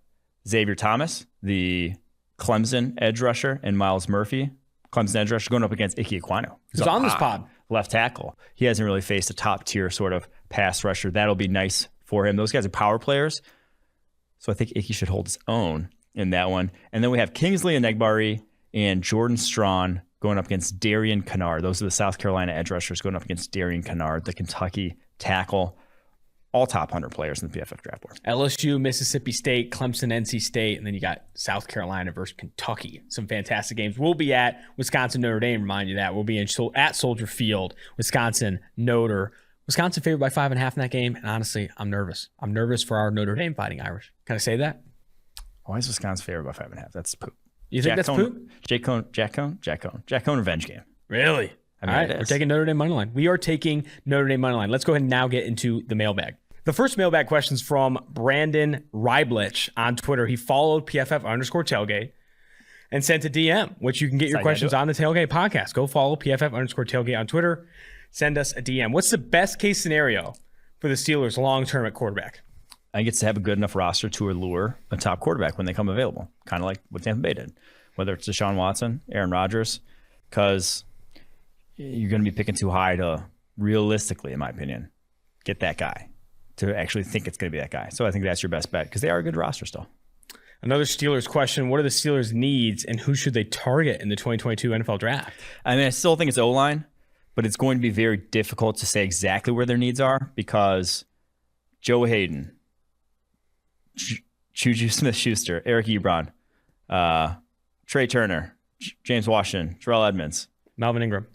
Xavier Thomas, the Clemson edge rusher, and Miles Murphy, Clemson edge rusher, going up against Ikem Ekwonu. Who's on this pod. Left tackle. He hasn't really faced a top tier sort of pass rusher. That'll be nice for him. Those guys are power players. So I think Icky should hold his own in that one. And then we have Kingsley Enagbari and Jordan Strawn going up against Darian Kennard. Those are the South Carolina edge rushers going up against Darian Kennard, the Kentucky tackle. All top 100 players in the PFF draft board. LSU, Mississippi State, Clemson, NC State, and then you got South Carolina versus Kentucky. Some fantastic games. We'll be at Wisconsin, Notre Dame. Remind you that. We'll be at Soldier Field, Wisconsin, Notre. Wisconsin favored by 5.5 in that game. And honestly, I'm nervous. I'm nervous for our Notre Dame Fighting Irish. Can I say that? Why is Wisconsin favored by 5.5? That's poop. You think that's poop? Jack Cone revenge game. Really? All right, we're taking Notre Dame money line. We are taking Notre Dame money line. Let's go ahead and now get into the mailbag. The first mailbag question is from Brandon Reiblich on Twitter. He followed PFF_tailgate and sent a DM, which you can get your questions on the Tailgate podcast. Go follow PFF_tailgate on Twitter. Send us a DM. What's the best case scenario for the Steelers long-term at quarterback? I think it's to have a good enough roster to allure a top quarterback when they come available, kind of like what Tampa Bay did, whether it's Deshaun Watson, Aaron Rodgers, because you're going to be picking too high to realistically, in my opinion, get that guy, to actually think it's going to be that guy. So I think that's your best bet because they are a good roster still. Another Steelers question. What are the Steelers' needs and who should they target in the 2022 NFL draft? I mean, I still think it's O-line, but it's going to be very difficult to say exactly where their needs are because Joe Hayden, Juju Smith-Schuster, Eric Ebron, Trey Turner, James Washington, Terrell Edmonds, Melvin Ingram,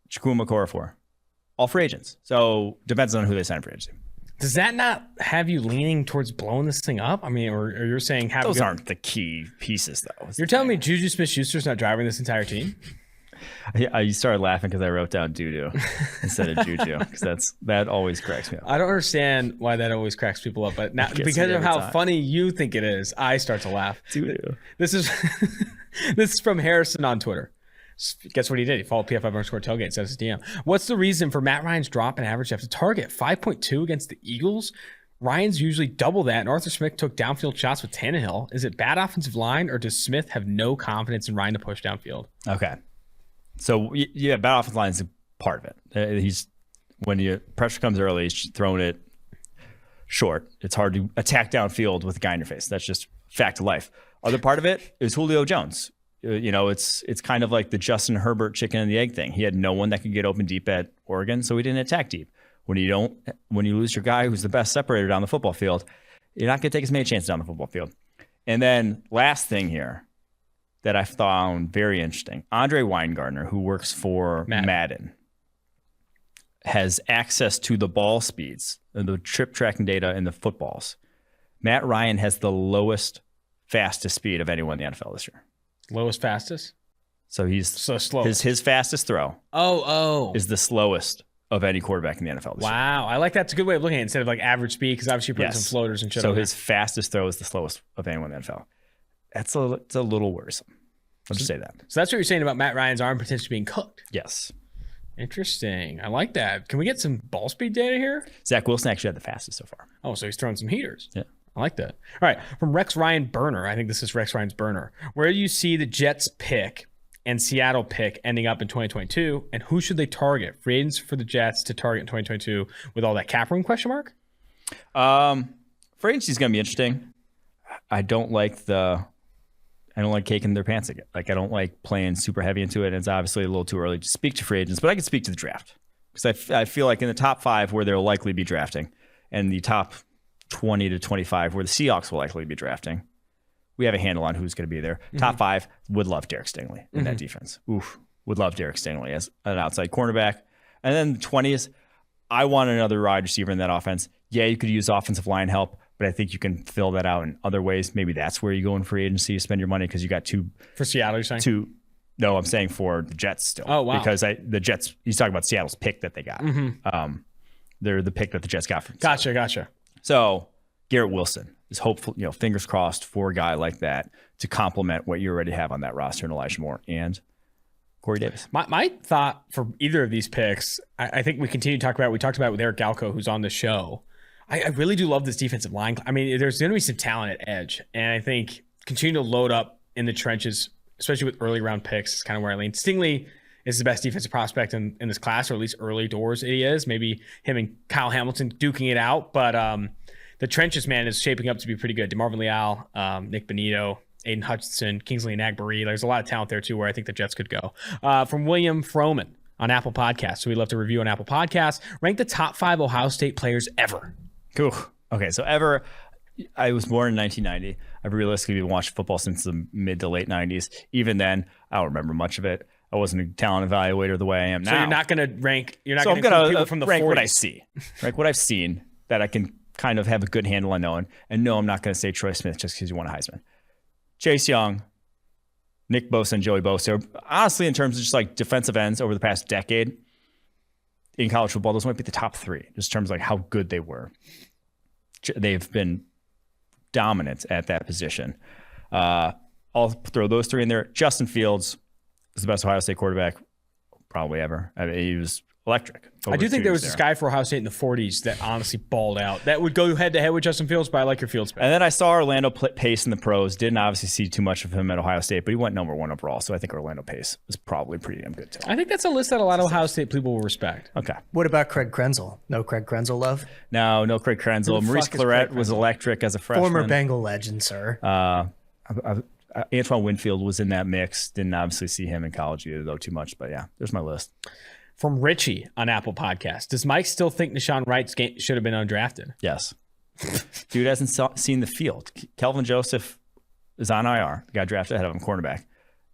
Chukwu Okorafor, all free agents. So depends on who they sign for agency. Does that not have you leaning towards blowing this thing up? I mean, or you're saying those aren't the key pieces, though. You're telling me Juju Smith-Schuster's not driving this entire team? You started laughing because I wrote down doo-doo instead of Juju because that always cracks me up. I don't understand why that always cracks people up, but now because of how funny you think it is, I start to laugh. Doo-doo. This is from Harrison on Twitter. Guess what he did? He followed PFF_tailgate and says his DM. What's the reason for Matt Ryan's drop in average after target? 5.2 against the Eagles? Ryan's usually double that, and Arthur Smith took downfield shots with Tannehill. Is it bad offensive line, or does Smith have no confidence in Ryan to push downfield? Okay. So, yeah, bad offensive line is a part of it. When pressure comes early, he's throwing it short. It's hard to attack downfield with a guy in your face. That's just fact of life. Other part of it is Julio Jones. It's kind of like the Justin Herbert chicken and the egg thing. He had no one that could get open deep at Oregon, so he didn't attack deep. When you lose your guy who's the best separator down the football field, you're not going to take as many chances down the football field. And then last thing here that I found very interesting, Andre Weingartner, who works for Madden, has access to the ball speeds and the trip tracking data in the footballs. Matt Ryan has the lowest, fastest speed of anyone in the NFL this year. Lowest, fastest? So he's so slow. His fastest throw is the slowest of any quarterback in the NFL this year. Wow. I like that's a good way of looking at it instead of like average speed because obviously you're putting some floaters and shit. So his fastest throw is the slowest of anyone in the NFL. It's a little worrisome. Let's just say that. So that's what you're saying about Matt Ryan's arm potentially being cooked. Yes. Interesting. I like that. Can we get some ball speed data here? Zach Wilson actually had the fastest so far. Oh, so he's throwing some heaters. Yeah. I like that. All right. From Rex Ryan Burner. I think this is Rex Ryan's burner. Where do you see the Jets pick and Seattle pick ending up in 2022? And who should they target? Free agents for the Jets to target in 2022 with all that cap room question mark? Free agency is going to be interesting. I don't like caking their pants again. Like, I don't like playing super heavy into it. And it's obviously a little too early to speak to free agents, but I can speak to the draft. because I feel like in the top 5 where they'll likely be drafting, and the top 20 to 25 where the Seahawks will likely be drafting, we have a handle on who's going to be there. Top 5 would love Derek Stingley in that defense. Oof, would love Derek Stingley as an outside cornerback. And then the 20s, I want another wide receiver in that offense. Yeah, you could use offensive line help, but I think you can fill that out in other ways. Maybe that's where you go in free agency, spend your money, because you got two. For Seattle, you're saying? No, I'm saying for the Jets still. Oh, wow. Because the Jets, he's talking about Seattle's pick that they got. They're the pick that the Jets got from Seattle. Gotcha. So Garrett Wilson is hopeful, fingers crossed for a guy like that to complement what you already have on that roster in Elijah Moore and Corey Davis. My thought for either of these picks, I think we continue to talk about, we talked about it with Eric Galko, who's on the show. I really do love this defensive line. I mean, there's going to be some talent at edge. And I think continue to load up in the trenches, especially with early round picks, is kind of where I lean. Stingley is the best defensive prospect in this class, or at least early doors he is. Maybe him and Kyle Hamilton duking it out. But the trenches, man, is shaping up to be pretty good. DeMarvin Leal, Nick Bonito, Aiden Hutchinson, Kingsley Nagbari. There's a lot of talent there, too, where I think the Jets could go. From William Froman on Apple Podcasts. So we'd love to review on Apple Podcasts. Rank the top 5 Ohio State players ever. Cool. Okay, so ever, I was born in 1990. I've realistically been watching football since the mid to late 90s. Even then, I don't remember much of it. I wasn't a talent evaluator the way I am now. So you're not going to rank, you're not so going to include people from the rank 40s. What I see. Rank what I've seen that I can kind of have a good handle on knowing. And no, I'm not going to say Troy Smith just because he won a Heisman. Chase Young, Nick Bosa, and Joey Bosa. Honestly, in terms of just like defensive ends over the past decade in college football, those might be the top 3, just in terms of like how good they were. They've been dominant at that position. I'll throw those 3 in there. Justin Fields is the best Ohio State quarterback probably ever. I mean, he was electric. I do think there was this guy for Ohio State in the 40s that honestly balled out. That would go head to head with Justin Fields, but I like your Fields better. And then I saw Orlando Pace in the pros. Didn't obviously see too much of him at Ohio State, but he went number 1 overall. So I think Orlando Pace was probably pretty damn good too. I think that's a list that a lot of Ohio State people will respect. Okay. What about Craig Krenzel? No Craig Krenzel love? No Craig Krenzel. Maurice Clarett was electric as a freshman. Former Bengal legend, sir. Antoine Winfield was in that mix. Didn't obviously see him in college either, though, too much. But yeah, there's my list. From Richie on Apple Podcasts. Does Mike still think Deshaun Wright should have been undrafted? Yes. Dude hasn't seen the field. Kelvin Joseph is on IR. Got drafted ahead of him, cornerback.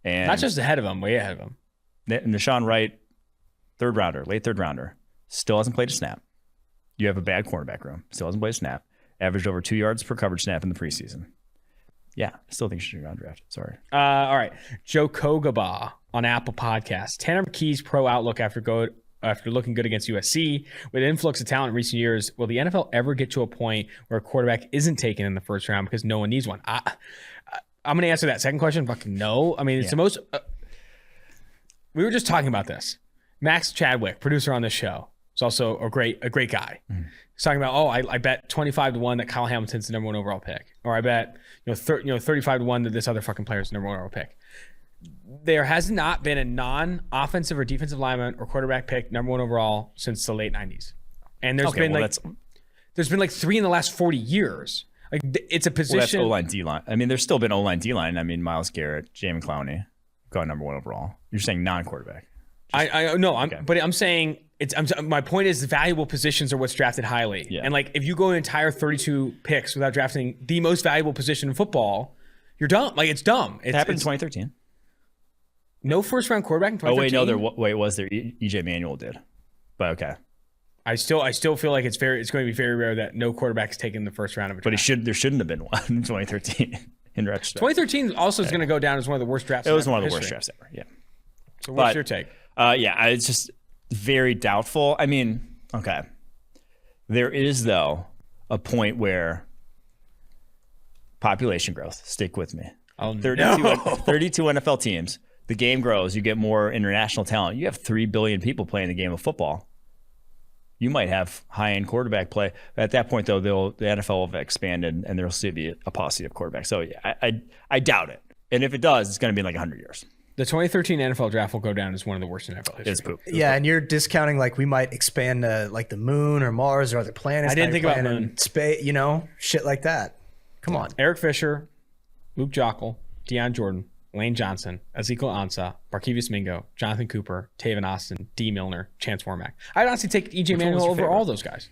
And not just ahead of him, way ahead of him. And Deshaun Wright, late third rounder, still hasn't played a snap. You have a bad cornerback room. Still hasn't played a snap. Averaged over 2 yards per coverage snap in the preseason. Yeah, I still think she should be undrafted. Sorry. All right. Joe Kogaba on Apple Podcasts. Tanner McKee's pro outlook after looking good against USC. With an influx of talent in recent years, will the NFL ever get to a point where a quarterback isn't taken in the first round because no one needs one? I'm going to answer that second question. Fucking no. I mean, it's the most... we were just talking about this. Max Chadwick, producer on this show, is also a great guy. He's talking about, I bet 25-1 that Kyle Hamilton's the number 1 overall pick. Or I bet 35-1 that this other fucking player is the number 1 overall pick. There has not been a non-offensive or defensive lineman or quarterback pick number 1 overall since the late 90s. And there's been like 3 in the last 40 years. Like it's a position. Well, that's O-line, D-line. I mean, there's still been O-line, D-line. I mean, Myles Garrett, Jamin Clowney got number 1 overall. You're saying non-quarterback. But I'm saying my point is the valuable positions are what's drafted highly. Yeah. And like if you go an entire 32 picks without drafting the most valuable position in football, you're dumb. Like it's dumb. It happened in 2013. No first round quarterback in 2013. Oh wait, no, was there? EJ Manuel did, but okay. I still feel like it's going to be very rare that no quarterback's taken the first round of a draft. But there shouldn't have been one in 2013. In retrospect, 2013 also is going to go down as one of the worst drafts. It was one of the worst drafts ever. Yeah. So what's your take? It's just very doubtful. I mean, okay. There is, though, a point where population growth, stick with me. 32 NFL teams. The game grows. You get more international talent. You have 3 billion people playing the game of football. You might have high-end quarterback play. At that point, though, the NFL will have expanded, and there will still be a paucity of quarterbacks. So I doubt it. And if it does, it's going to be in like 100 years. The 2013 NFL draft will go down as one of the worst in NFL history. It's poop. Yeah, and you're discounting like we might expand to like the moon or Mars or other planets. I didn't think about moon. Space, shit like that. Come on. Eric Fisher, Luke Jockle, Deion Jordan, Lane Johnson, Ezekiel Ansah, Barkevius Mingo, Jonathan Cooper, Taven Austin, D. Milner, Chance Warmack. I'd honestly take E.J. Manuel over all those guys.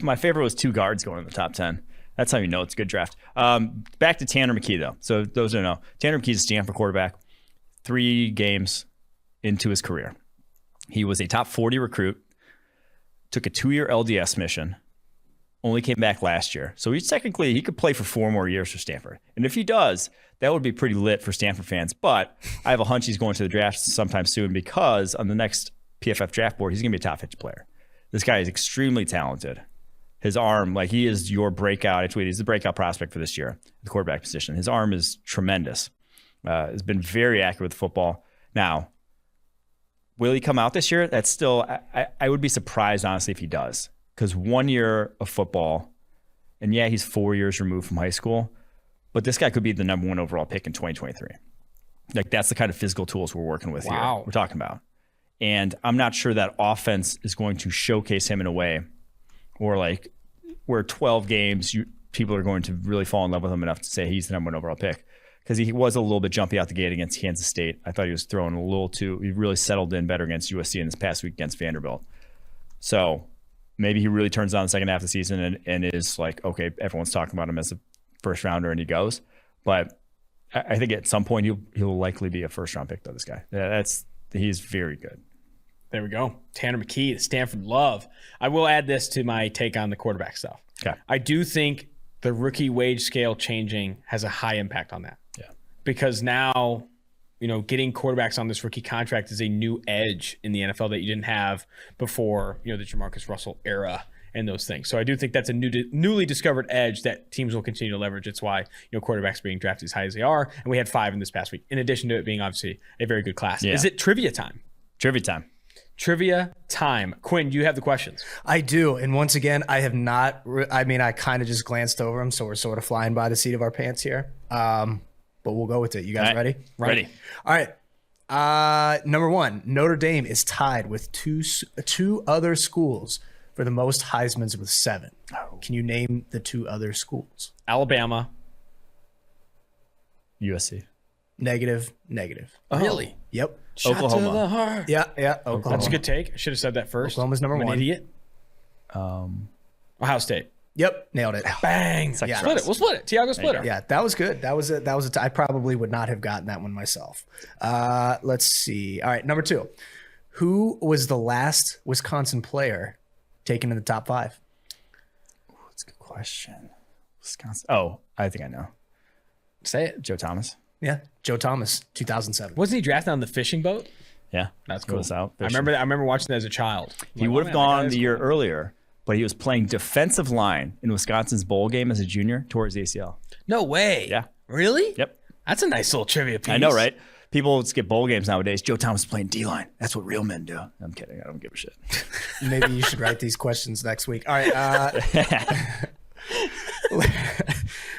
My favorite was 2 guards going in the top 10. That's how you know it's a good draft. Back to Tanner McKee, though. So those who don't know, Tanner McKee's a Stanford quarterback. 3 games into his career, he was a top 40 recruit, took a 2-year LDS mission, only came back last year. So he could play for 4 more years for Stanford. And if he does, that would be pretty lit for Stanford fans. But I have a hunch he's going to the draft sometime soon because on the next PFF draft board, he's going to be a top 50 player. This guy is extremely talented. His arm, he is your breakout. I tweeted, he's the breakout prospect for this year, the quarterback position. His arm is tremendous. Has been very accurate with football. Now, will he come out this year? That's still, I would be surprised, honestly, if he does. Because 1 year of football, and yeah, he's 4 years removed from high school, but this guy could be the number 1 overall pick in 2023. That's the kind of physical tools we're working with here. We're talking about. And I'm not sure that offense is going to showcase him in a way where 12 games, people are going to really fall in love with him enough to say he's the number 1 overall pick. Because he was a little bit jumpy out the gate against Kansas State. I thought he was throwing a little too. He really settled in better against USC in this past week against Vanderbilt. So maybe he really turns on the second half of the season and is okay, everyone's talking about him as a first rounder and he goes. But I think at some point he'll likely be a first round pick though. This guy, he's very good. There we go. Tanner McKee, the Stanford love. I will add this to my take on the quarterback stuff. Okay. I do think the rookie wage scale changing has a high impact on that. Yeah. Because now, getting quarterbacks on this rookie contract is a new edge in the NFL that you didn't have before, the Jamarcus Russell era and those things. So I do think that's a newly discovered edge that teams will continue to leverage. It's why, quarterbacks being drafted as high as they are. And we had 5 in this past week, in addition to it being obviously a very good class. Yeah. Is it trivia time? Trivia time. Quinn, you have the questions. I do. And once again, I have not, I kind of just glanced over them. So we're sort of flying by the seat of our pants here. But we'll go with it. You guys ready? Ready. All right. Number 1, Notre Dame is tied with two other schools for the most Heismans with 7. Can you name the 2 other schools? Alabama. USC. Negative. Oh. Really? Yep. Oklahoma. Shot to the heart. Yeah. Oklahoma. That's a good take. I should have said that first. Oklahoma's number I'm an 1. Idiot. Ohio State. Yep. Nailed it. Bang. Yeah. Split it. We'll split it. Tiago split it. Yeah, that was good. That was I probably would not have gotten that one myself. Let's see. All right, number 2. Who was the last Wisconsin player taken in the top 5? Ooh, that's a good question. Wisconsin. Oh, I think I know. Say it. Joe Thomas. Yeah, Joe Thomas, 2007. Wasn't he drafted on the fishing boat? Yeah, That's cool. Out I remember watching that as a child. He would have gone the year earlier, but he was playing defensive line in Wisconsin's bowl game as a junior towards the ACL. No way. Yeah. Really? Yep. That's a nice little trivia piece. I know, right? People skip bowl games nowadays. Joe Thomas is playing D-line. That's what real men do. I'm kidding. I don't give a shit. Maybe you should write these questions next week. All right.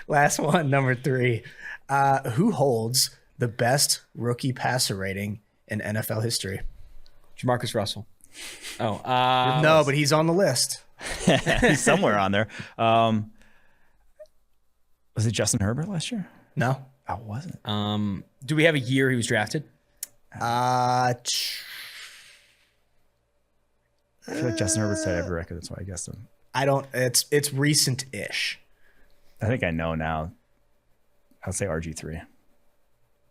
Last one, number 3. Who holds the best rookie passer rating in NFL history? Jamarcus Russell. Oh. No, but he's on the list. He's somewhere on there. Was it Justin Herbert last year? No. Oh, it wasn't. Do we have a year he was drafted? I feel like Justin Herbert's had every record. That's why I guessed him. I don't. It's recent-ish. I think I know now. I'll say RG3.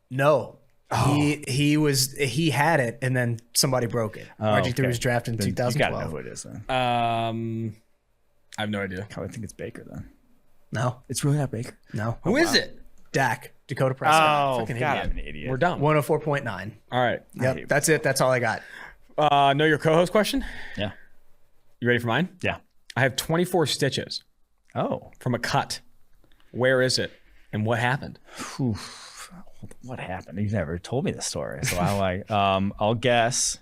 No. He had it and then somebody broke it. RG3 was drafted in 2012. You gotta know who it is then. I have no idea. I think it's Baker then. No. It's really not Baker. No. Who is it? Dak, Dakota Prescott. Oh, God, I'm an idiot. We're done. 104.9. All right. Yep, that's it. That's all I got. Know your co-host question? Yeah. You ready for mine? Yeah. I have 24 stitches Oh. from a cut. Where is it? And what happened? Whew. What happened? You've never told me the story. So I'll guess.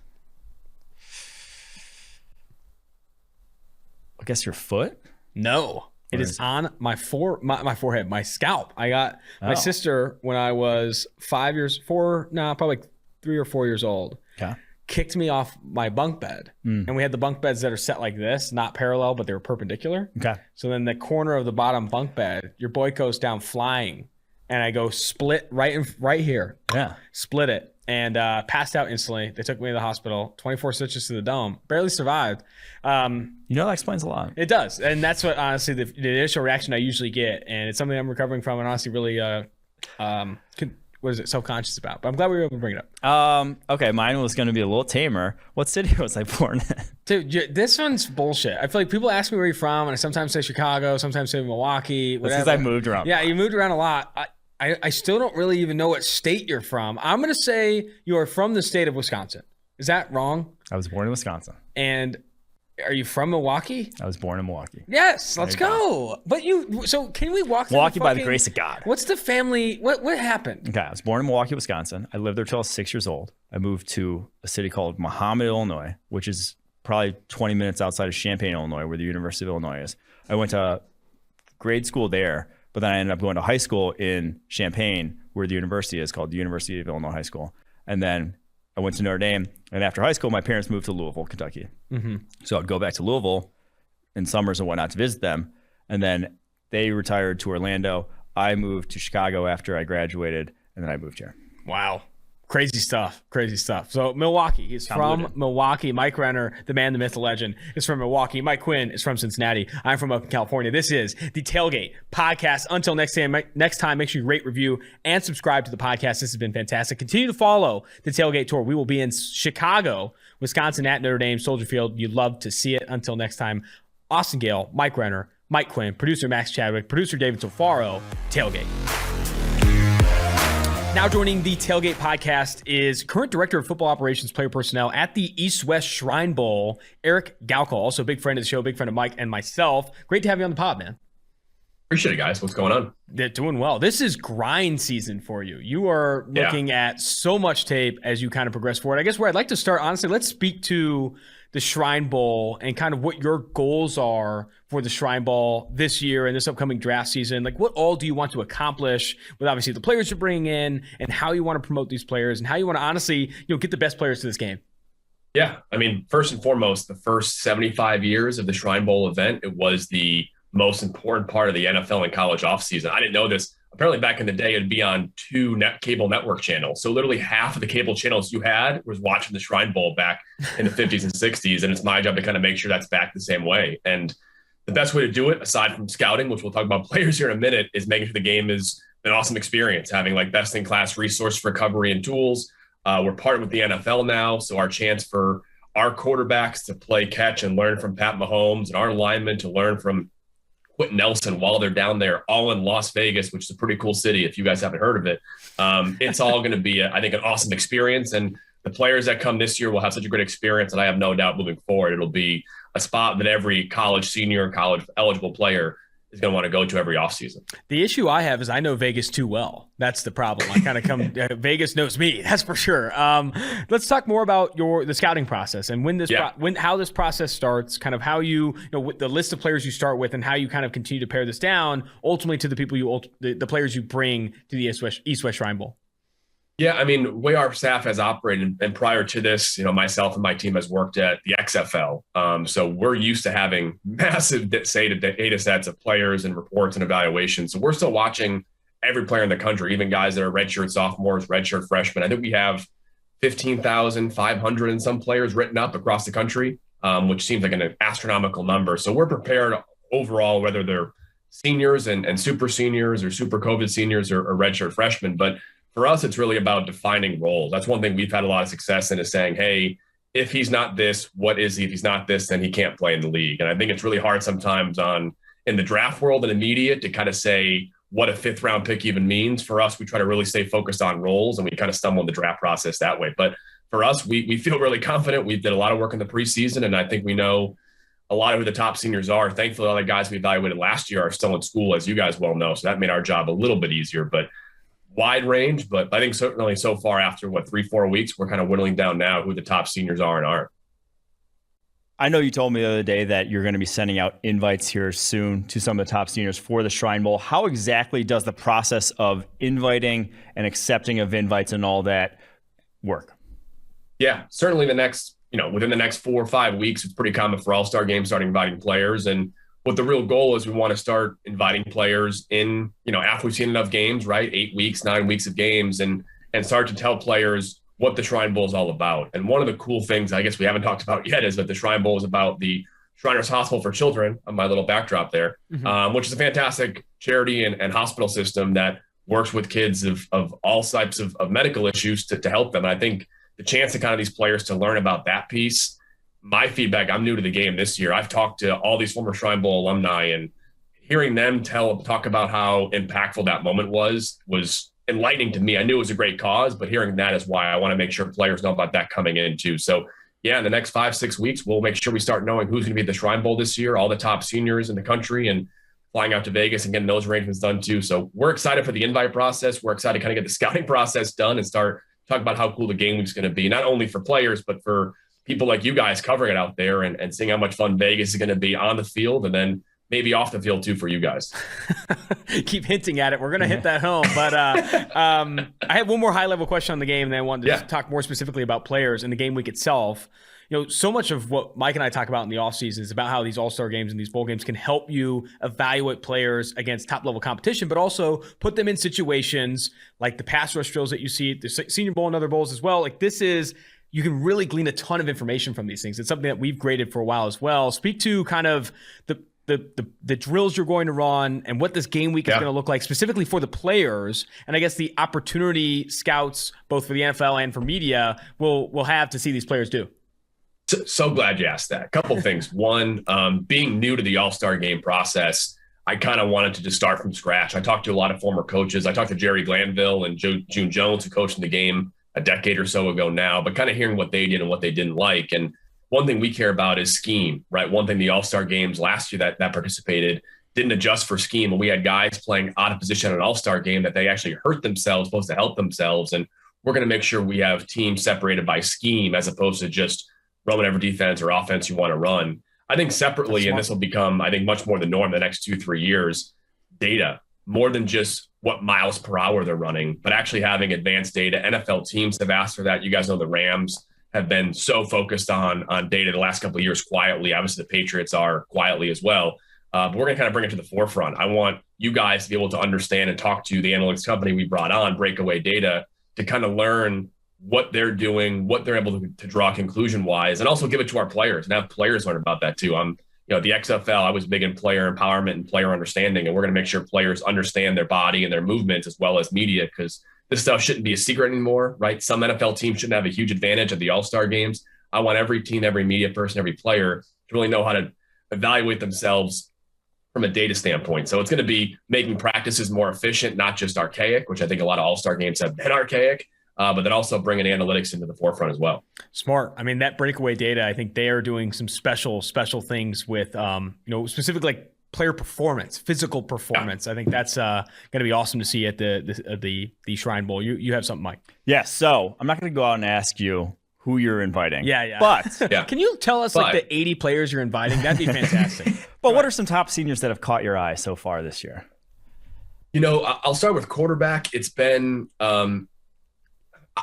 I guess your foot? No. It is on my forehead, my scalp. I got my sister when I was probably 3 or 4 years old. Okay. Kicked me off my bunk bed. And we had the bunk beds that are set like this, not parallel, but they were perpendicular. Okay. So then the corner of the bottom bunk bed, your boy goes down flying and I go split right here. Yeah. Split it and passed out instantly. They took me to the hospital. 24 stitches to the dome. Barely survived. That explains a lot. It does, and that's what honestly the initial reaction I usually get, and it's something I'm recovering from, and honestly really self-conscious about. But I'm glad we were able to bring it up. Okay, mine was going to be a little tamer. What city was I born in? Dude, this one's bullshit. I feel like people ask me where you're from, and I sometimes say Chicago, sometimes say Milwaukee. That's because I moved around. Yeah, you moved around a lot. I still don't really even know what state you're from. I'm going to say you are from the state of Wisconsin. Is that wrong? I was born in Wisconsin. And are you from Milwaukee? I was born in Milwaukee. Yes, let's go. But so can we walk through Milwaukee by the grace of God. What's the family? What happened? Okay, I was born in Milwaukee, Wisconsin. I lived there till I was 6 years old. I moved to a city called Mahomet, Illinois, which is probably 20 minutes outside of Champaign, Illinois, where the University of Illinois is. I went to grade school there, but then I ended up going to high school in Champaign, where the university is, called the University of Illinois High School. And then I went to Notre Dame, and after high school, my parents moved to Louisville, Kentucky. Mm-hmm. So I'd go back to Louisville in summers and whatnot to visit them. And then they retired to Orlando. I moved to Chicago after I graduated, and then I moved here. Wow. Crazy stuff. So Milwaukee, he's from Milwaukee. Mike Renner, the man, the myth, the legend, is from Milwaukee. Mike Quinn is from Cincinnati. I'm from Oakland, California. This is the Tailgate Podcast. Until next time, make sure you rate, review, and subscribe to the podcast. This has been fantastic. Continue to follow the Tailgate Tour. We will be in Chicago, Wisconsin at Notre Dame, Soldier Field. You'd love to see it. Until next time, Austin Gayle, Mike Renner, Mike Quinn, producer Max Chadwick, producer David Tofaro, Tailgate. Now joining the Tailgate Podcast is current Director of Football Operations Player Personnel at the East-West Shrine Bowl, Eric Galko, also a big friend of the show, big friend of Mike and myself. Great to have you on the pod, man. Appreciate it, guys. What's going on? They're doing well. This is grind season for you. You are looking at so much tape as you kind of progress forward. I guess where I'd like to start, honestly, let's speak to the Shrine Bowl and kind of what your goals are for the Shrine Bowl this year and this upcoming draft season. Like, what all do you want to accomplish with obviously the players you're bringing in, and how you want to promote these players, and how you want to honestly, get the best players to this game? Yeah, I mean, first and foremost, the first 75 years of the Shrine Bowl event, it was the most important part of the NFL and college offseason. I didn't know this. Apparently back in the day, it'd be on two cable network channels. So literally half of the cable channels you had was watching the Shrine Bowl back in the 50s and 60s. And it's my job to kind of make sure that's back the same way. And the best way to do it, aside from scouting, which we'll talk about players here in a minute, is making sure the game is an awesome experience, having like best in class resource recovery and tools. We're partnered with the NFL now. So our chance for our quarterbacks to play catch and learn from Pat Mahomes, and our linemen to learn from Quentin Nelson while they're down there, all in Las Vegas, which is a pretty cool city if you guys haven't heard of it. It's all going to be, I think, an awesome experience. And the players that come this year will have such a great experience. And I have no doubt moving forward, it'll be a spot that every college senior, college eligible player is going to want to go to every offseason. The issue I have is I know Vegas too well. That's the problem. I kind of come Vegas knows me, that's for sure. Let's talk more about the scouting process and how this process starts, kind of how the list of players you start with, and how you kind of continue to pare this down ultimately to the people the players you bring to the East-West Shrine Bowl. Yeah, I mean, the way our staff has operated, and prior to this, myself and my team has worked at the XFL. So we're used to having massive data sets of players and reports and evaluations. So we're still watching every player in the country, even guys that are redshirt sophomores, redshirt freshmen. I think we have 15,500 and some players written up across the country, which seems like an astronomical number. So we're prepared overall, whether they're seniors and super seniors or super COVID seniors or redshirt freshmen. But for us, it's really about defining roles. That's one thing we've had a lot of success in, is saying, hey, if he's not this, what is he? If he's not this, then he can't play in the league. And I think it's really hard sometimes in the draft world and immediate to kind of say what a fifth round pick even means. For us, we try to really stay focused on roles, and we kind of stumble in the draft process that way. But for us, we feel really confident. We did a lot of work in the preseason, and I think we know a lot of who the top seniors are. Thankfully, all the guys we evaluated last year are still in school, as you guys well know. So that made our job a little bit easier, but wide range. But I think certainly so far, after 3-4 weeks, we're kind of whittling down now who the top seniors are and aren't. I know you told me the other day that you're going to be sending out invites here soon to some of the top seniors for the Shrine Bowl. How exactly does the process of inviting and accepting of invites and all that work? Yeah, certainly within the next 4 or 5 weeks, it's pretty common for All-Star games starting inviting players. And what the real goal is, we want to start inviting players in, after we've seen enough games, right? 8 weeks, 9 weeks of games, and start to tell players what the Shrine Bowl is all about. And one of the cool things I guess we haven't talked about yet is that the Shrine Bowl is about the Shriners Hospital for Children, on my little backdrop there, which is a fantastic charity and hospital system that works with kids of all types of medical issues to help them. And I think the chance to kind of these players to learn about that piece, my feedback, I'm new to the game this year. I've talked to all these former Shrine Bowl alumni, and hearing them talk about how impactful that moment was enlightening to me. I knew it was a great cause, but hearing that is why I want to make sure players know about that coming in too. So yeah, in the next 5-6 weeks, we'll make sure we start knowing who's going to be at the Shrine Bowl this year, all the top seniors in the country, and flying out to Vegas and getting those arrangements done too. So we're excited for the invite process. We're excited to kind of get the scouting process done and start talking about how cool the game week's going to be, not only for players, but for people like you guys covering it out there and seeing how much fun Vegas is going to be on the field, and then maybe off the field too for you guys. Keep hinting at it. We're going to hit that home. But I have one more high-level question on the game, and then I wanted to talk more specifically about players and the game week itself. So much of what Mike and I talk about in the offseason is about how these all-star games and these bowl games can help you evaluate players against top-level competition, but also put them in situations like the pass rush drills that you see at the Senior Bowl and other bowls as well. Like you can really glean a ton of information from these things. It's something that we've graded for a while as well. Speak to kind of the drills you're going to run and what this game week is going to look like specifically for the players, and I guess the opportunity scouts, both for the NFL and for media, will have to see these players do. So glad you asked that. A couple things. One, being new to the All-Star game process, I kind of wanted to just start from scratch. I talked to a lot of former coaches. I talked to Jerry Glanville and June Jones, who coached in the game a decade or so ago now, but kind of hearing what they did and what they didn't like. And one thing we care about is scheme, right? One thing the All-Star games last year that participated didn't adjust for scheme. And we had guys playing out of position in an All-Star game that they actually hurt themselves, supposed to help themselves. And we're going to make sure we have teams separated by scheme as opposed to just run whatever defense or offense you want to run. I think separately, and this will become, I think, much more the norm the next 2-3 years, data, more than just what miles per hour they're running, but actually having advanced data. NFL teams have asked for that. You guys know the Rams have been so focused on data the last couple of years quietly. Obviously, the Patriots are quietly as well. But we're going to kind of bring it to the forefront. I want you guys to be able to understand and talk to the analytics company we brought on, Breakaway Data, to kind of learn what they're doing, what they're able to draw conclusion-wise, and also give it to our players and have players learn about that too. The XFL, I was big in player empowerment and player understanding, and we're going to make sure players understand their body and their movements as well as media, because this stuff shouldn't be a secret anymore, right? Some NFL teams shouldn't have a huge advantage at the All-Star games. I want every team, every media person, every player to really know how to evaluate themselves from a data standpoint. So it's going to be making practices more efficient, not just archaic, which I think a lot of All-Star games have been archaic, but then also bringing analytics into the forefront as well. Smart. I mean, that Breakaway Data, I think they are doing some special things with, specifically like player performance, physical performance. I think that's going to be awesome to see at the Shrine Bowl. You have something, Mike? Yes. So I'm not going to go out and ask you who you're inviting. Yeah. But can you tell us like the 80 players you're inviting? That'd be fantastic. But what are some top seniors that have caught your eye so far this year? I'll start with quarterback. It's been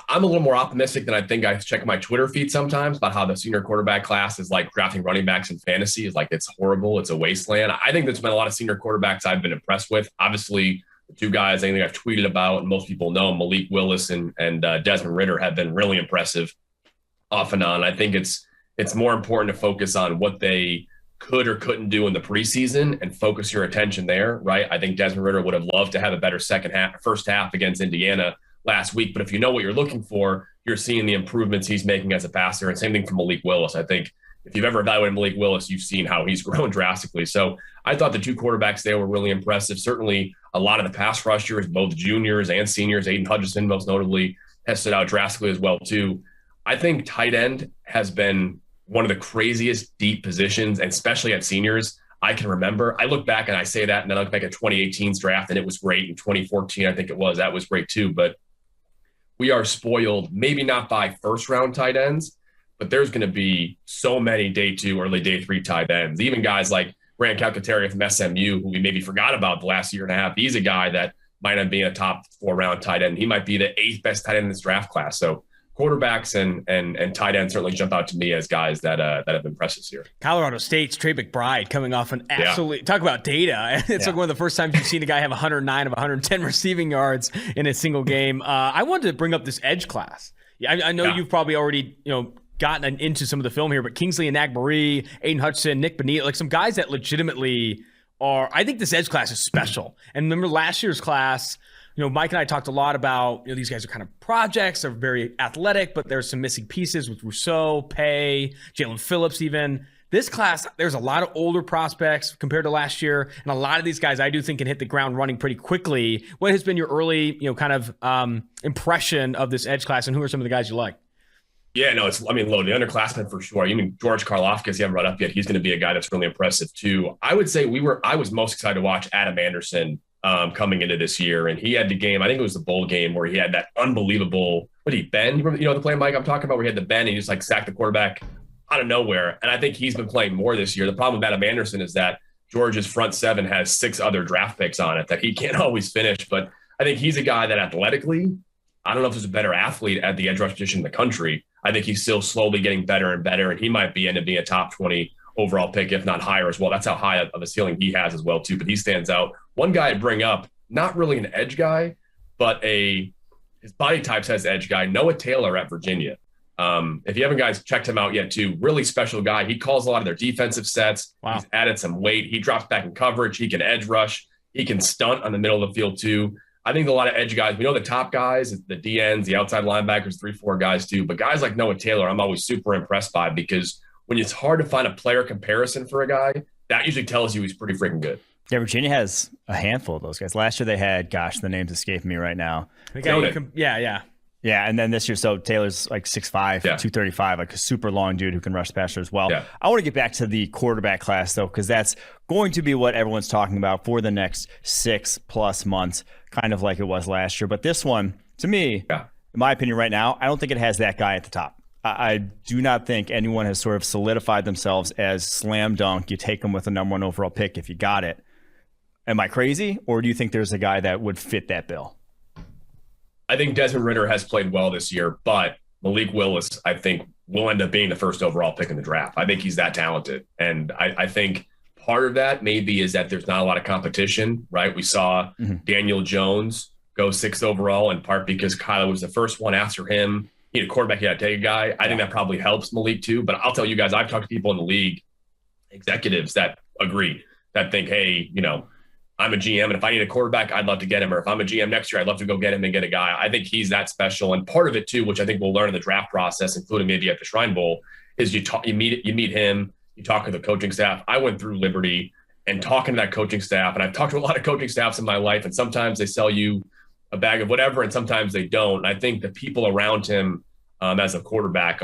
I'm a little more optimistic than I think. I check my Twitter feed sometimes about how the senior quarterback class is like drafting running backs in fantasy. Is like, it's horrible. It's a wasteland. I think there's been a lot of senior quarterbacks I've been impressed with. Obviously, the two guys I think I've tweeted about and most people know, Malik Willis and Desmond Ridder, have been really impressive off and on. I think it's more important to focus on what they could or couldn't do in the preseason and focus your attention there, right? I think Desmond Ridder would have loved to have a better first half against Indiana last week. But if you know what you're looking for, you're seeing the improvements he's making as a passer. And same thing for Malik Willis. I think if you've ever evaluated Malik Willis, you've seen how he's grown drastically. So I thought the two quarterbacks there were really impressive. Certainly a lot of the pass rushers, both juniors and seniors, Aiden Hutchinson most notably, has stood out drastically as well too. I think tight end has been one of the craziest deep positions, and especially at seniors, I can remember. I look back and I say that, and then I look back at 2018's draft, and it was great. In 2014, I think it was. That was great too. But we are spoiled, maybe not by first-round tight ends, but there's going to be so many day 2, early day 3 tight ends. Even guys like Brand Calcaterra from SMU, who we maybe forgot about the last year and a half. He's a guy that might not be a top 4-round tight end. He might be the 8th best tight end in this draft class. So quarterbacks and tight ends certainly jump out to me as guys that have impressed this year. Colorado State's Trey McBride coming off an absolutely talk about data. It's like one of the first times you've seen a guy have 109 of 110 receiving yards in a single game. I wanted to bring up this edge class. I know you've probably already gotten into some of the film here, but Kingsley and Nagmarie, Aiden Hutchinson, Nick Benita, like some guys that legitimately are. I think this edge class is special. And remember last year's class. Mike and I talked a lot about, these guys are kind of projects. They're very athletic, but there's some missing pieces with Rousseau, Pay, Jalen Phillips even. This class, there's a lot of older prospects compared to last year. And a lot of these guys I do think can hit the ground running pretty quickly. What has been your early, kind of impression of this edge class, and who are some of the guys you like? Yeah, no, the underclassmen for sure. George Karlaftis, you haven't brought up yet. He's going to be a guy that's really impressive too. I would say I was most excited to watch Adam Anderson coming into this year, and he had the game. I think it was the bowl game where he had that unbelievable. What did he bend? The play, Mike, I'm talking about, where he had the bend and he just sacked the quarterback out of nowhere. And I think he's been playing more this year. The problem with Adam Anderson is that George's front seven has 6 other draft picks on it that he can't always finish. But I think he's a guy that athletically, I don't know if there's a better athlete at the edge rush position in the country. I think he's still slowly getting better and better, and he might end up being a top 20 overall pick, if not higher as well. That's how high of a ceiling he has as well too. But he stands out. One guy I'd bring up, not really an edge guy, but his body type says edge guy, Noah Taylor at Virginia. If you haven't guys checked him out yet too, really special guy. He calls a lot of their defensive sets. Wow. He's added some weight. He drops back in coverage. He can edge rush. He can stunt on the middle of the field too. I think a lot of edge guys, we know the top guys, the DNs, the outside linebackers, 3-4 guys too. But guys like Noah Taylor, I'm always super impressed by, because when it's hard to find a player comparison for a guy, that usually tells you he's pretty freaking good. Yeah, Virginia has a handful of those guys. Last year they had, the names escape me right now. Yeah, and then this year, so Taylor's like 6'5", 235, like a super long dude who can rush the passer as well. Yeah. I want to get back to the quarterback class, though, because that's going to be what everyone's talking about for the next 6+ months, kind of like it was last year. But this one, to me, in my opinion right now, I don't think it has that guy at the top. I do not think anyone has sort of solidified themselves as slam dunk. You take them with a number 1 overall pick if you got it. Am I crazy? Or do you think there's a guy that would fit that bill? I think Desmond Ridder has played well this year, but Malik Willis, I think, will end up being the first overall pick in the draft. I think he's that talented. And I think part of that maybe is that there's not a lot of competition, right? We saw Daniel Jones go 6th overall, in part because Kyler was the first one after him. He had a quarterback, he had to take a guy. I think that probably helps Malik too. But I'll tell you guys, I've talked to people in the league, executives that agree, that think, hey, I'm a GM, and if I need a quarterback, I'd love to get him. Or if I'm a GM next year, I'd love to go get him and get a guy. I think he's that special. And part of it too, which I think we'll learn in the draft process, including maybe at the Shrine Bowl, is you meet him, you talk to the coaching staff. I went through Liberty and talking to that coaching staff, and I've talked to a lot of coaching staffs in my life, and sometimes they sell you a bag of whatever, and sometimes they don't. And I think the people around him as a quarterback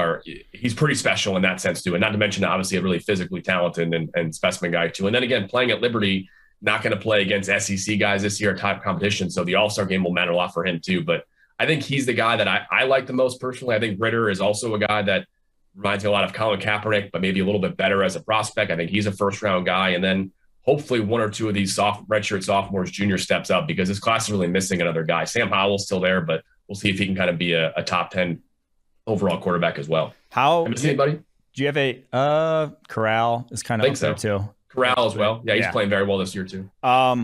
he's pretty special in that sense too. And not to mention, obviously, a really physically talented and specimen guy too. And then again, playing at Liberty, not going to play against SEC guys this year, type competition. So the All-Star game will matter a lot for him too. But I think he's the guy that I like the most personally. I think Ridder is also a guy that reminds me a lot of Colin Kaepernick, but maybe a little bit better as a prospect. I think he's a first-round guy. And then hopefully 1 or 2 of these redshirt sophomores, junior steps up, because this class is really missing another guy. Sam Howell's still there, but we'll see if he can kind of be a top 10 overall quarterback as well. Have you seen anybody? Do you have a Corral is kind of up there too? Corral as well. Yeah, he's playing very well this year too. How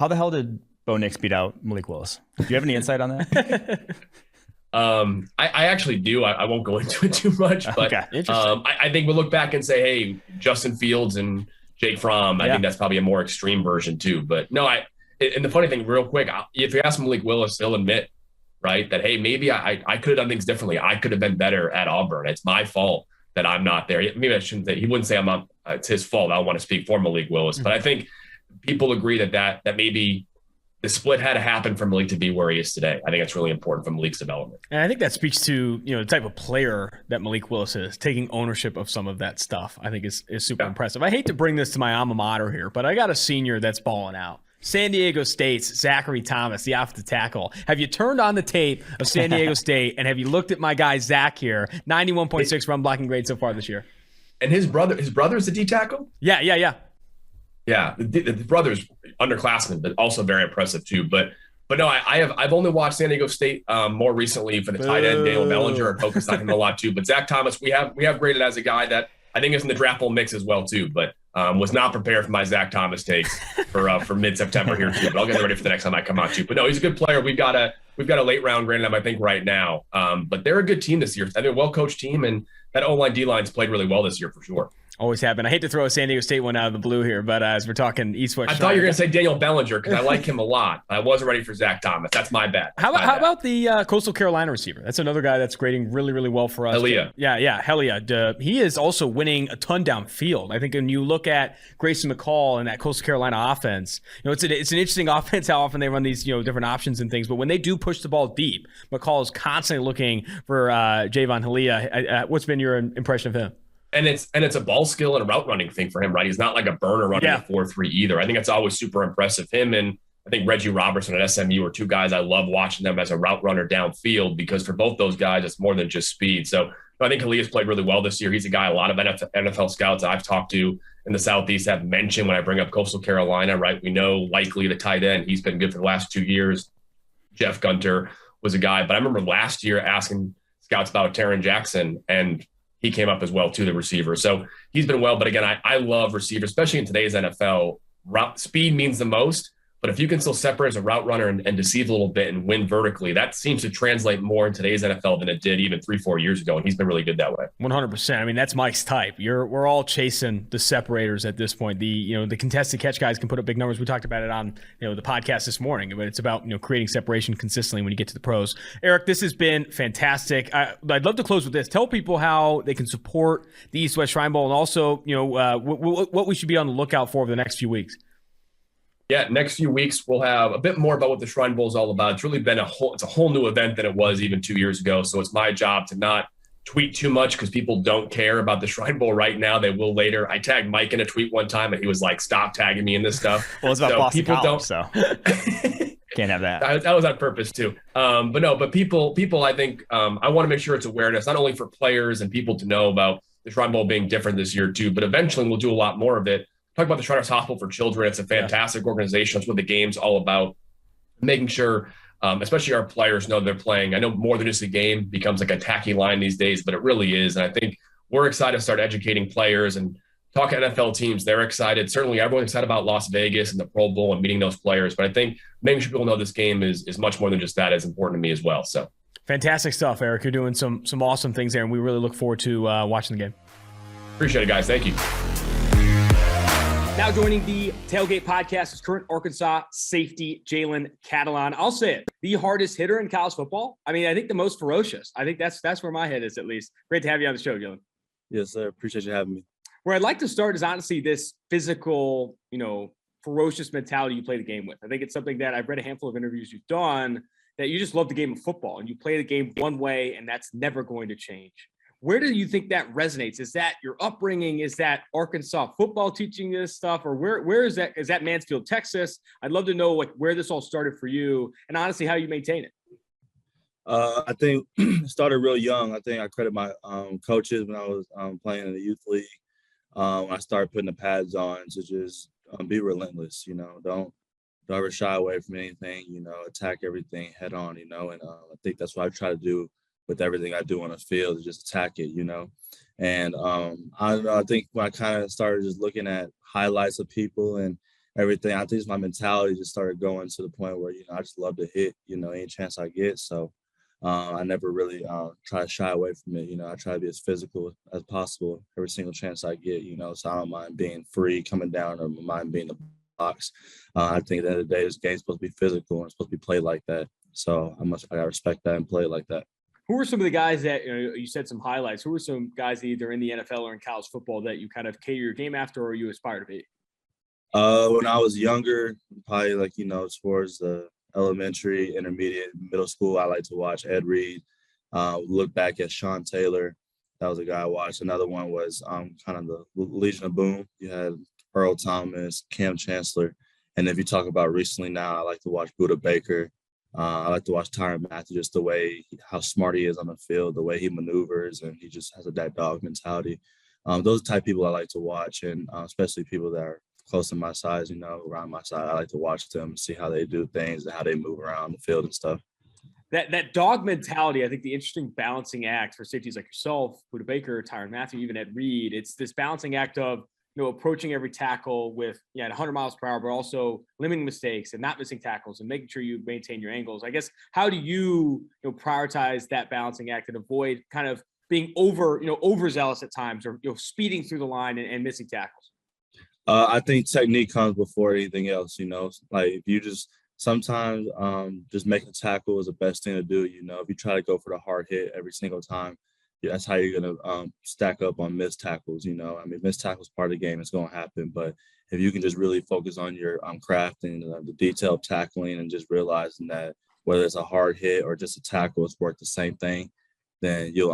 the hell did Bo Nix beat out Malik Willis? Do you have any insight on that? I actually do. I won't go into it too much, but I think we'll look back and say, hey, Justin Fields and Jake Fromm, I think that's probably a more extreme version too. But no, and the funny thing, real quick, if you ask Malik Willis, he'll admit, right, that, hey, maybe I could have done things differently. I could have been better at Auburn. It's my fault that I'm not there. Maybe I shouldn't say, he wouldn't say I'm not, it's his fault. I don't want to speak for Malik Willis, but I think people agree that maybe the split had to happen for Malik to be where he is today. I think it's really important for Malik's development. And I think that speaks to, the type of player that Malik Willis is, taking ownership of some of that stuff. I think is super impressive. I hate to bring this to my alma mater here, but I got a senior that's balling out. San Diego State's Zachary Thomas, the offensive tackle. Have you turned on the tape of San Diego State, and have you looked at my guy Zach here? 91.6 run blocking grade so far this year. And his brother's the D tackle? Yeah. Yeah, the brother's underclassman, but also very impressive too. But But no, I've only watched San Diego State more recently for the tight end Daniel Bellinger and focused on him a lot too. But Zach Thomas, we have graded as a guy that I think is in the draftable mix as well too. But was not prepared for my Zach Thomas takes for mid-September here too. But I'll get ready for the next time I come out too. But no, he's a good player. We've got a late round graded him, I think, right now. But they're a good team this year. I think a well-coached team, and that O-line D-line's played really well this year for sure. Always happen. I hate to throw a San Diego State one out of the blue here, but as we're talking East-West, I thought you were going to say Daniel Bellinger because I like him a lot. I wasn't ready for Zach Thomas. That's my bad. How about the Coastal Carolina receiver? That's another guy that's grading really, really well for us. Helia. Yeah, Helia. He is also winning a ton downfield. I think when you look at Grayson McCall and that Coastal Carolina offense, it's an interesting offense how often they run these different options and things. But when they do push the ball deep, McCall is constantly looking for Javon Helia. What's been your impression of him? And it's a ball skill and a route running thing for him, right? He's not like a burner running a 4-3 either. I think it's always super impressive. Him and I think Reggie Robertson at SMU are two guys I love watching them as a route runner downfield, because for both those guys, it's more than just speed. So I think Halia's played really well this year. He's a guy a lot of NFL scouts I've talked to in the Southeast have mentioned when I bring up Coastal Carolina, right? We know likely the tight end. He's been good for the last 2 years. Jeff Gunter was a guy. But I remember last year asking scouts about Taron Jackson, and he came up as well to the receiver. So he's been well. But again, I love receivers, especially in today's NFL. Speed means the most. But if you can still separate as a route runner and deceive a little bit and win vertically, that seems to translate more in today's NFL than it did even 3-4 years ago. And he's been really good that way. 100%. I mean, that's Mike's type. We're all chasing the separators at this point. The contested catch guys can put up big numbers. We talked about it on the podcast this morning, but it's about creating separation consistently when you get to the pros. Eric, this has been fantastic. I'd love to close with this. Tell people how they can support the East West Shrine Bowl, and also what we should be on the lookout for over the next few weeks. Yeah, next few weeks we'll have a bit more about what the Shrine Bowl is all about. It's really been a whole new event than it was even 2 years ago. So it's my job to not tweet too much because people don't care about the Shrine Bowl right now. They will later. I tagged Mike in a tweet one time and he was like, "Stop tagging me in this stuff." Well, it's about so Boston people College, so can't have that. That was on purpose too. But people, I think I want to make sure it's awareness, not only for players and people to know about the Shrine Bowl being different this year too, but eventually we'll do a lot more of it. Talk about the Shriners Hospital for Children. It's a fantastic organization. That's what the game's all about. Making sure, especially our players, know they're playing. I know more than just a game becomes like a tacky line these days, but it really is. And I think we're excited to start educating players and talking to NFL teams. They're excited. Certainly everyone's excited about Las Vegas and the Pro Bowl and meeting those players. But I think making sure people know this game is much more than just that is important to me as well. So fantastic stuff, Eric. You're doing some awesome things there, and we really look forward to watching the game. Appreciate it, guys. Thank you. Now joining the Tailgate Podcast is current Arkansas safety Jalen Catalon. I'll say it, the hardest hitter in college football. I mean, I think the most ferocious. I think that's where my head is, at least. Great to have you on the show, Jalen. Yes, sir. Appreciate you having me. Where I'd like to start is honestly this physical, ferocious mentality you play the game with. I think it's something that I've read a handful of interviews you've done, that you just love the game of football and you play the game one way, and that's never going to change. Where do you think that resonates? Is that your upbringing? Is that Arkansas football teaching this stuff? Or where is that? Is that Mansfield, Texas? I'd love to know where this all started for you and honestly how you maintain it. I think it started real young. I think I credit my coaches when I was playing in the youth league. I started putting the pads on to just be relentless, don't ever shy away from anything, attack everything head on, and I think that's what I try to do with everything I do on the field, is just attack it, And I don't know, I think when I kind of started just looking at highlights of people and everything, I think my mentality just started going to the point where, I just love to hit, any chance I get. So I never really try to shy away from it. I try to be as physical as possible every single chance I get, so I don't mind being free, coming down, or mind being in the box. I think at the end of the day, this game's supposed to be physical and it's supposed to be played like that. So I gotta respect that and play like that. Who are some of the guys that, you said some highlights, who are some guys either in the NFL or in college football that you kind of cater your game after or you aspire to be? When I was younger, probably as far as the elementary, intermediate, middle school, I like to watch Ed Reed, look back at Sean Taylor. That was a guy I watched. Another one was kind of the Legion of Boom. You had Earl Thomas, Cam Chancellor. And if you talk about recently now, I like to watch Buda Baker. I like to watch Tyrann Mathieu, just the way, how smart he is on the field, the way he maneuvers, and he just has that dog mentality. Those are the type of people I like to watch, and especially people that are close to my size, around my side. I like to watch them, see how they do things and how they move around the field and stuff. That dog mentality, I think the interesting balancing act for safeties like yourself, Buda Baker, Tyrann Mathieu, even Ed Reed, it's this balancing act of, approaching every tackle with, at 100 miles per hour, but also limiting mistakes and not missing tackles and making sure you maintain your angles. I guess, how do you, prioritize that balancing act and avoid kind of being overzealous at times, or, speeding through the line and missing tackles? I think technique comes before anything else, like if you sometimes just making a tackle is the best thing to do. If you try to go for the hard hit every single time, that's how you're going to stack up on missed tackles. Missed tackles part of the game. It's going to happen. But if you can just really focus on your crafting, the detailed tackling, and just realizing that whether it's a hard hit or just a tackle, it's worth the same thing, then you'll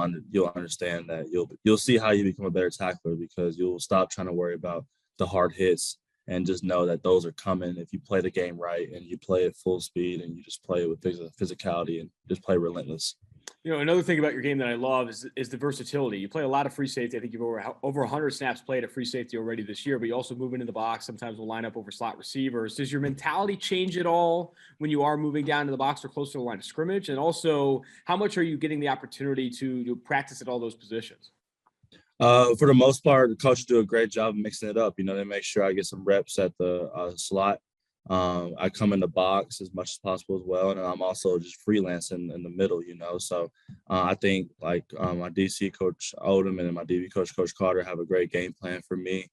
understand that you'll see how you become a better tackler, because you'll stop trying to worry about the hard hits and just know that those are coming if you play the game right and you play at full speed and you just play with physicality and just play relentless. Another thing about your game that I love is the versatility. You play a lot of free safety. I think you've over 100 snaps played at free safety already this year, but you also move into the box. Sometimes we'll line up over slot receivers. Does your mentality change at all when you are moving down to the box or closer to the line of scrimmage? And also, how much are you getting the opportunity to practice at all those positions? For the most part, the coaches do a great job of mixing it up. They make sure I get some reps at the slot. I come in the box as much as possible as well, and I'm also just freelancing in the middle. So I think like my DC coach Odom and my DB coach Carter have a great game plan for me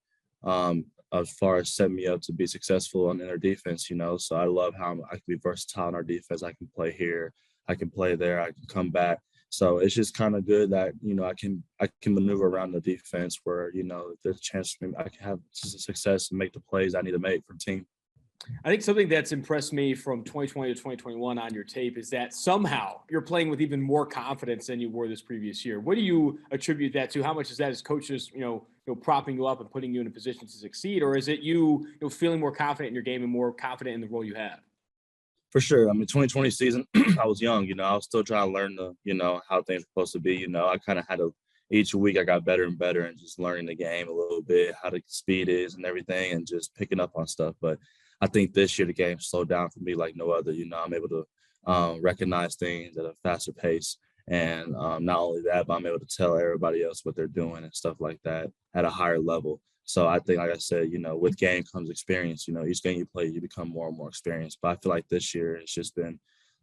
as far as setting me up to be successful in their defense. So I love how I can be versatile in our defense. I can play here, I can play there, I can come back. So it's just kind of good that I can maneuver around the defense where if there's a chance for me, I can have success and make the plays I need to make for the team. I think something that's impressed me from 2020 to 2021 on your tape is that somehow you're playing with even more confidence than you were this previous year. What do you attribute that to? How much is that as coaches, propping you up and putting you in a position to succeed? Or is it you feeling more confident in your game and more confident in the role you have? For sure. 2020 season, I was young, I was still trying to learn how things are supposed to be. I kind of had each week I got better and better and just learning the game a little bit, how the speed is and everything, and just picking up on stuff. But I think this year the game slowed down for me like no other. I'm able to recognize things at a faster pace. And not only that, but I'm able to tell everybody else what they're doing and stuff like that at a higher level. So I think, like I said, with game comes experience. Each game you play, you become more and more experienced. But I feel like this year it's just been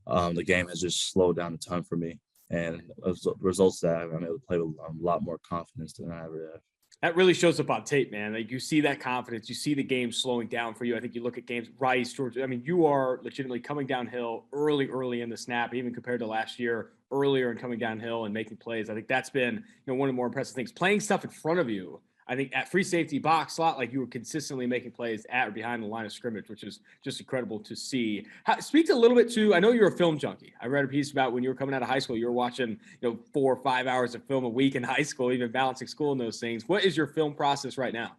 the game has just slowed down a ton for me. And as a result of that, I'm able to play with a lot more confidence than I ever have. That really shows up on tape, man. Like, you see that confidence, you see the game slowing down for you. I think you look at games, Rice, Georgia. You are legitimately coming downhill early in the snap, even compared to last year, earlier and coming downhill and making plays. I think that's been one of the more impressive things. Playing stuff in front of you. I think at free safety, box, slot, like you were consistently making plays at or behind the line of scrimmage, which is just incredible to see. Speak a little bit to, I know you're a film junkie. I read a piece about when you were coming out of high school, you were watching 4 or 5 hours of film a week in high school, even balancing school and those things. What is your film process right now?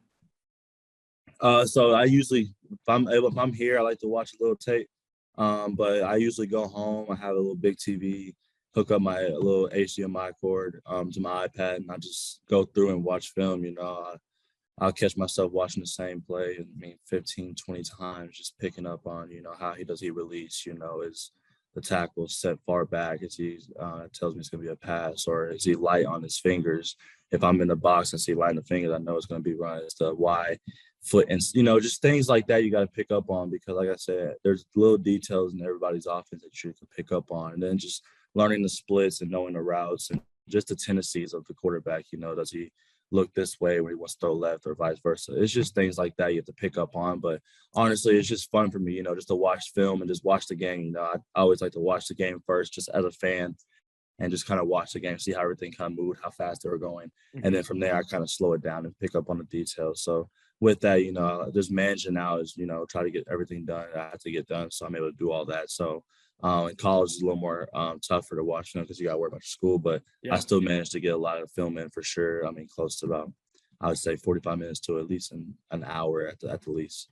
So I usually, if I'm here, I like to watch a little tape. But I usually go home. I have a little big TV, hook up my little HDMI cord to my iPad, and I just go through and watch film. I'll catch myself watching the same play 15, 20 times, just picking up on, how he release, is the tackle set far back, is he tells me it's going to be a pass, or is he light on his fingers? If I'm in the box and see light on the fingers, I know it's going to be running. It's the Y foot, and just things like that you got to pick up on, because like I said, there's little details in everybody's offense that you can pick up on, and then just learning the splits and knowing the routes and just the tendencies of the quarterback. Does he look this way when he wants to throw left or vice versa? It's just things like that you have to pick up on. But honestly, it's just fun for me, just to watch film and just watch the game. I always like to watch the game first, just as a fan, and just kind of watch the game, see how everything kind of moved, how fast they were going. And then from there, I kind of slow it down and pick up on the details. So with that, just managing now is, try to get everything done I have to get done. So I'm able to do all that. So in college is a little more tougher to watch because you got to worry about your school, but yeah. I still managed to get a lot of film in for sure. Close to about, I would say 45 minutes to at least an hour at the least.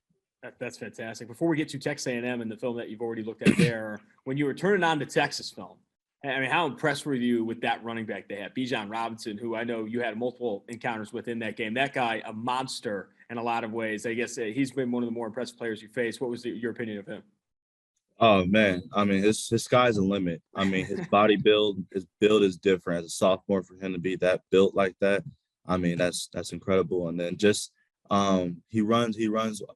That's fantastic. Before we get to Texas A&M and the film that you've already looked at there, when you were turning on the Texas film, how impressed were you with that running back they had, Bijan Robinson, who I know you had multiple encounters with in that game? That guy, a monster in a lot of ways. I guess he's been one of the more impressive players you faced. What was your opinion of him? Oh man, I mean, his sky's the limit. I mean, his body build, his build is different. As a sophomore, for him to be that built like that, I mean, that's incredible. And then just he runs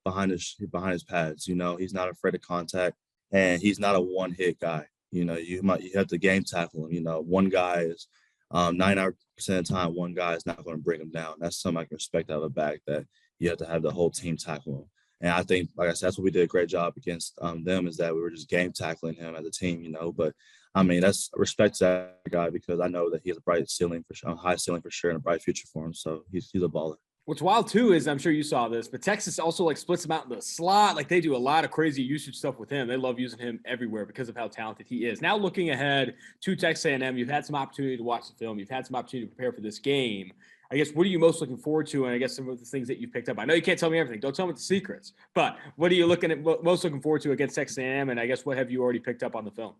behind his pads. You know, he's not afraid of contact, and he's not a one-hit guy. You know, you have to game tackle him. You know, one guy is 99% of the time, one guy is not going to bring him down. That's something I can respect out of a back, that you have to have the whole team tackle him. And I think, like I said, that's what we did a great job against them, is that we were just game tackling him as a team, you know. But I mean, that's respect to that guy, because I know that he has a bright ceiling for sure, high ceiling for sure, and a bright future for him. So he's a baller. What's wild too is, I'm sure you saw this, but Texas also like splits him out in the slot. Like they do a lot of crazy usage stuff with him. They love using him everywhere because of how talented he is. Now looking ahead to Texas A&M, you've had some opportunity to watch the film. You've had some opportunity to prepare for this game. I guess, what are you most looking forward to? And I guess some of the things that you've picked up. I know you can't tell me everything. Don't tell me the secrets. But what are you most looking forward to against Texas A&M? And I guess, what have you already picked up on the film?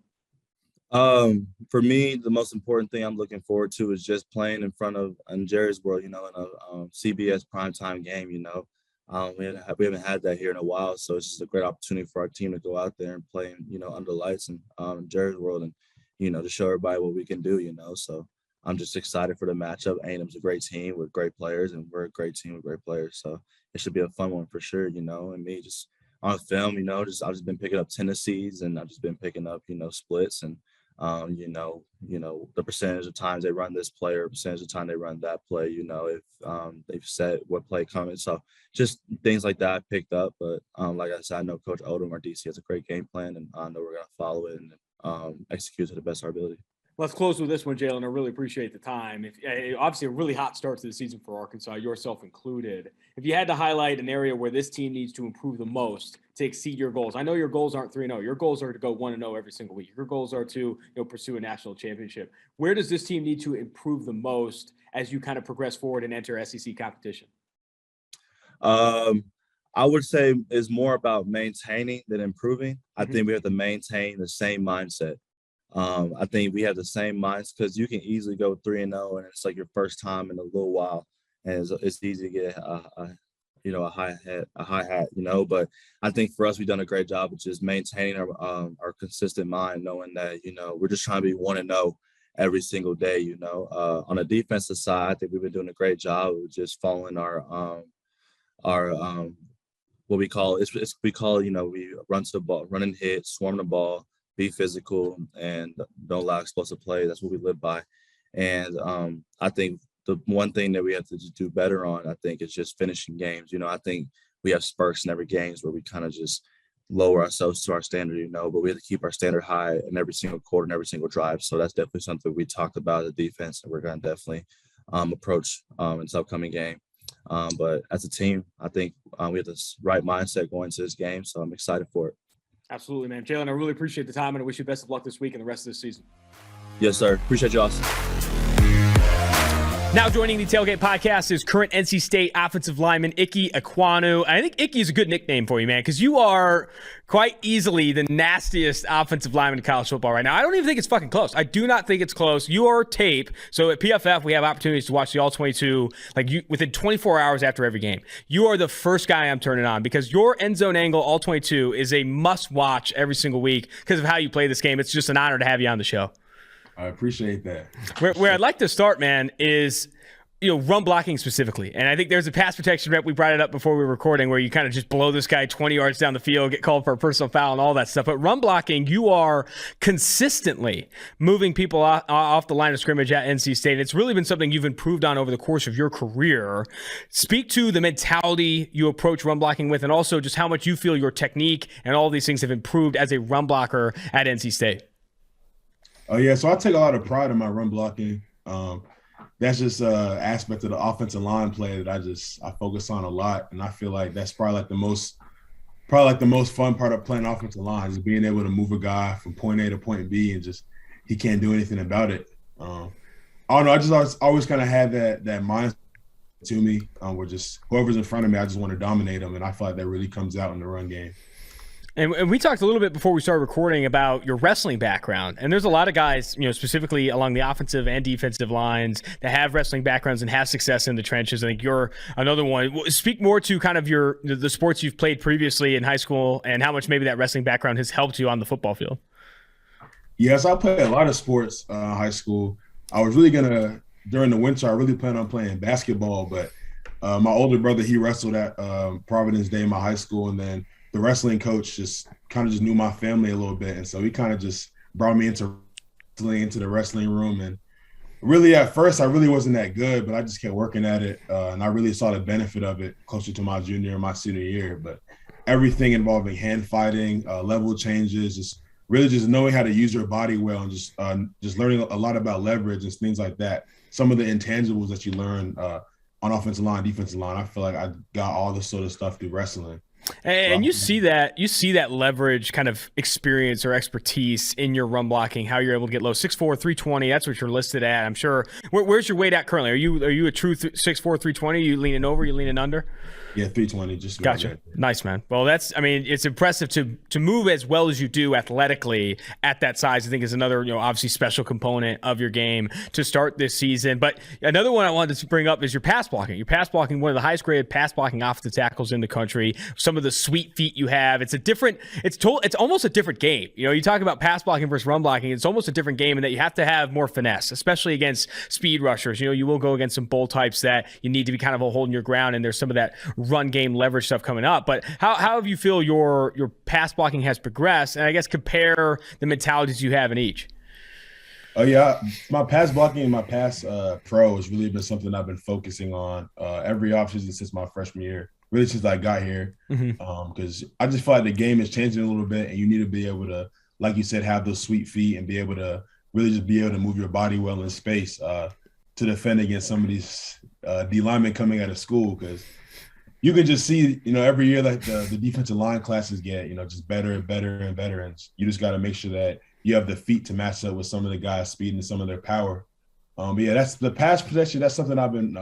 For me, the most important thing I'm looking forward to is just playing in front of Jerry's World, you know, in a CBS primetime game. You know, we haven't had that here in a while, so it's just a great opportunity for our team to go out there and play, you know, under the lights and Jerry's World, and you know, to show everybody what we can do. You know, so I'm just excited for the matchup. A&M's a great team with great players, and we're a great team with great players. So it should be a fun one for sure, you know. And me just on film, you know, I've just been picking up tendencies, and I've just been picking up, you know, splits, and you know, the percentage of times they run this play or percentage of time they run that play, you know, if they've said what play coming. So just things like that I picked up. But like I said, I know Coach Odom, our DC, has a great game plan, and I know we're going to follow it and execute to the best of our ability. Let's close with this one, Jalen. I really appreciate the time. Obviously, a really hot start to the season for Arkansas, yourself included. If you had to highlight an area where this team needs to improve the most to exceed your goals, I know your goals aren't 3-0. Your goals are to go 1-0 every single week. Your goals are to pursue a national championship. Where does this team need to improve the most as you kind of progress forward and enter SEC competition? I would say it's more about maintaining than improving. I think we have to maintain the same mindset. I think we have the same minds, because you can easily go 3-0 and it's like your first time in a little while, and it's easy to get a high hat, you know. But I think for us, we've done a great job of just maintaining our consistent mind, knowing that, you know, we're just trying to be 1-0 every single day, you know. On the defensive side, I think we've been doing a great job of just following our what we call, you know, we run to the ball, run and hit, swarm the ball, be physical, and don't allow explosive play. That's what we live by. And I think the one thing that we have to do better on, I think, is just finishing games. You know, I think we have spurts in every game where we kind of just lower ourselves to our standard, you know, but we have to keep our standard high in every single quarter and every single drive. So that's definitely something we talked about as a defense, and we're going to definitely approach in this upcoming game. But as a team, I think we have this right mindset going into this game, so I'm excited for it. Absolutely, man. Jalen, I really appreciate the time, and I wish you best of luck this week and the rest of the season. Yes, sir. Appreciate you, Austin. Now joining the Tailgate Podcast is current NC State offensive lineman Ikem Ekwonu. I think Icky is a good nickname for you, man, because you are quite easily the nastiest offensive lineman in college football right now. I don't even think it's fucking close. I do not think it's close. Your tape, so at PFF, we have opportunities to watch the All-22 within 24 hours after every game. You are the first guy I'm turning on, because your end zone angle All-22 is a must-watch every single week because of how you play this game. It's just an honor to have you on the show. I appreciate that. Where I'd like to start, man, is run blocking specifically. And I think there's a pass protection rep. We brought it up before we were recording, where you kind of just blow this guy 20 yards down the field, get called for a personal foul and all that stuff. But run blocking, you are consistently moving people off the line of scrimmage at NC State. It's really been something you've improved on over the course of your career. Speak to the mentality you approach run blocking with, and also just how much you feel your technique and all these things have improved as a run blocker at NC State. Oh, yeah. So I take a lot of pride in my run blocking. That's just an aspect of the offensive line play that I focus on a lot. And I feel like that's probably the most fun part of playing offensive line, is being able to move a guy from point A to point B and just he can't do anything about it. I don't know. I just always kind of had that mindset to me, where just whoever's in front of me, I just want to dominate them. And I feel like that really comes out in the run game. And we talked a little bit before we started recording about your wrestling background. And there's a lot of guys, specifically along the offensive and defensive lines that have wrestling backgrounds and have success in the trenches. I think you're another one. Speak more to kind of the sports you've played previously in high school and how much maybe that wrestling background has helped you on the football field. Yes, I played a lot of sports in high school. I was really during the winter, I really planned on playing basketball, but my older brother, he wrestled at Providence Day, my high school, and then the wrestling coach just knew my family a little bit. And so he kind of just brought me into the wrestling room. And really at first, I really wasn't that good, but I just kept working at it. And I really saw the benefit of it closer to my junior and my senior year. But everything involving hand fighting, level changes, just knowing how to use your body well, and just learning a lot about leverage and things like that. Some of the intangibles that you learn on offensive line, defensive line, I feel like I got all this sort of stuff through wrestling. And you see that leverage kind of experience or expertise in your run blocking, how you're able to get low 6'4", 320. That's what you're listed at. I'm sure. Where's your weight at currently? Are you a true 6'4", 320? You leaning over? You leaning under? Yeah, 320. Just gotcha. Right. Nice, man. Well, it's impressive to move as well as you do athletically at that size. I think is another, obviously special component of your game to start this season. But another one I wanted to bring up is your pass blocking. Your pass blocking, one of the highest graded pass blocking offensive tackles in the country. Some of the sweet feet you have. It's almost a different game. You talk about pass blocking versus run blocking. It's almost a different game in that you have to have more finesse, especially against speed rushers. You will go against some bull types that you need to be kind of holding your ground, and there's some of that run game leverage stuff coming up. But how have you feel your pass blocking has progressed, and I guess compare the mentalities you have in each? Oh yeah, my pass blocking and my pass pro has really been something I've been focusing on every offseason since my freshman year, really since I got here. Because I just feel like the game is changing a little bit, and you need to be able to, like you said, have those sweet feet and be able to really just be able to move your body well in space to defend against some of these D linemen coming out of school. Because you can just see, every year like the defensive line classes get, just better and better and better. And you just got to make sure that you have the feet to match up with some of the guys' speed and some of their power. But yeah, that's the pass protection. That's something I've been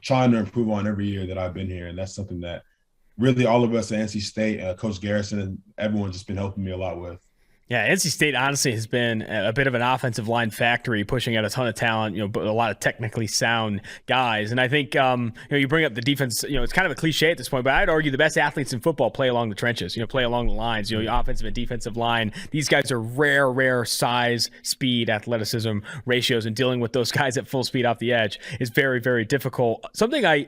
trying to improve on every year that I've been here. And that's something that really all of us at NC State, Coach Garrison, and everyone's just been helping me a lot with. Yeah, NC State honestly has been a bit of an offensive line factory, pushing out a ton of talent, but a lot of technically sound guys. And I think, you bring up the defense, it's kind of a cliche at this point, but I'd argue the best athletes in football play along the trenches, play along the lines, the offensive and defensive line. These guys are rare size, speed, athleticism ratios, and dealing with those guys at full speed off the edge is very, very difficult. Something I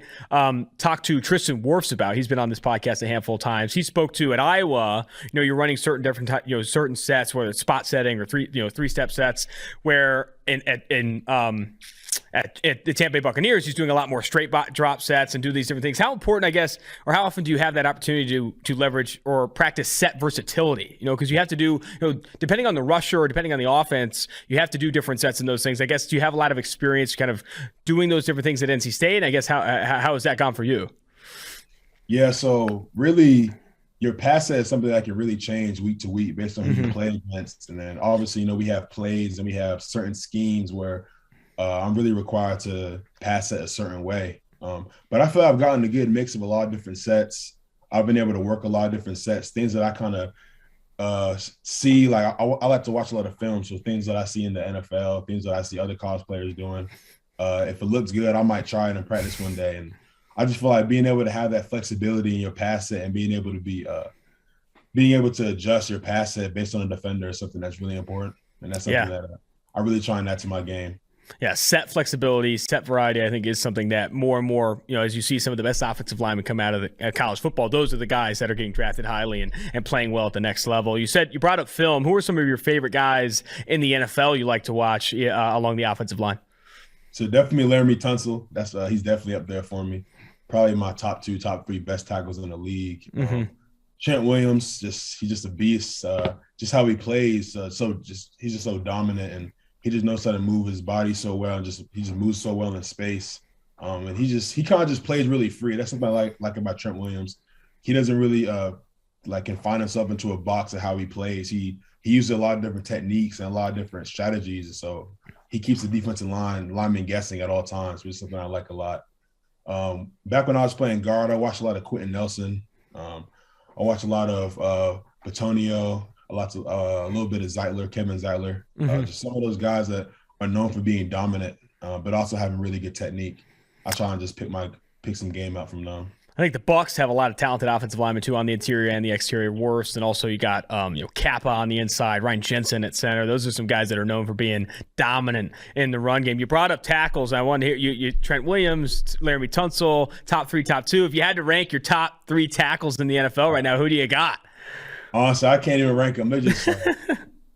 talked to Tristan Wirfs about, he's been on this podcast a handful of times. He spoke to at Iowa, you're running certain different, certain sets, whether it's spot setting or three-step sets, where at the Tampa Bay Buccaneers, he's doing a lot more straight drop sets and do these different things. How important, I guess, or how often do you have that opportunity to leverage or practice set versatility? Because you have to do, depending on the rusher or depending on the offense, you have to do different sets and those things. I guess, do you have a lot of experience kind of doing those different things at NC State? And I guess how has that gone for you? Yeah, so really, your pass set is something that can really change week to week based on who you play against. And then obviously, we have plays and we have certain schemes where I'm really required to pass set a certain way. But I feel I've gotten a good mix of a lot of different sets. I've been able to work a lot of different sets, things that I kind of see. Like I like to watch a lot of film. So things that I see in the NFL, things that I see other college players doing. If it looks good, I might try it in practice one day. And I just feel like being able to have that flexibility in your pass set and being able to adjust your pass set based on a defender is something that's really important. And that's something that I really try and add to my game. Yeah, set flexibility, set variety, I think is something that more and more, as you see some of the best offensive linemen come out of college football, those are the guys that are getting drafted highly and playing well at the next level. You brought up film. Who are some of your favorite guys in the NFL you like to watch along the offensive line? So definitely Laramie Tunsil. He's definitely up there for me. Probably my top 3 best tackles in the league. Trent Williams, he's just a beast. Just how he plays, he's just so dominant, and he just knows how to move his body so well, and he just moves so well in space. And he kind of just plays really free. That's something I like about Trent Williams. He doesn't really confine himself into a box of how he plays. He uses a lot of different techniques and a lot of different strategies, so he keeps the defensive linemen guessing at all times, which is something I like a lot. Back when I was playing guard, I watched a lot of Quentin Nelson. I watched a lot of Batonio, a little bit of Zeitler, Kevin Zeitler, just some of those guys that are known for being dominant, but also having really good technique. I try and just pick some game out from them. I think the Bucs have a lot of talented offensive linemen too on the interior and the exterior worst, and also you got Kappa on the inside, Ryan Jensen at center. Those are some guys that are known for being dominant in the run game. You brought up tackles. I want to hear you Trent Williams, Laramie Tunsil, top 3, top 2. If you had to rank your top 3 tackles in the NFL right now, who do you got? Honestly, I can't even rank them. They're just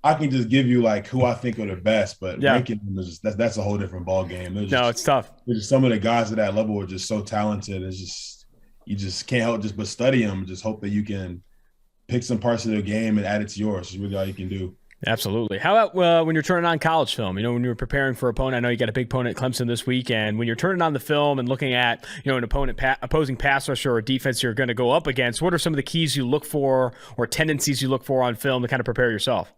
I can just give you like who I think are the best, but ranking them is just that's a whole different ball game. It's tough. Some of the guys at that level are just so talented. It's just you just can't help but study them and just hope that you can pick some parts of their game and add it to yours. It's really all you can do. Absolutely. How about when you're turning on college film? When you're preparing for opponent, I know you got a big opponent at Clemson this weekend. When you're turning on the film and looking at an opposing pass rusher or defense you're going to go up against, what are some of the keys you look for or tendencies you look for on film to kind of prepare yourself?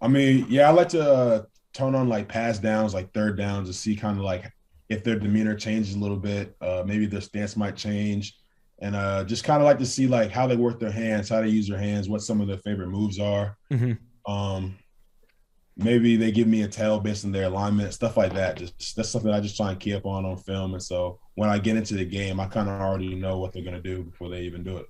I mean, I like to turn on like pass downs, like third downs, to see kind of like if their demeanor changes a little bit, maybe their stance might change, and just kind of like to see like how they work their hands, how they use their hands, what some of their favorite moves are. Maybe they give me a tail based on their alignment, stuff like that. That's something I just try and key up on film. And so when I get into the game, I kind of already know what they're going to do before they even do it.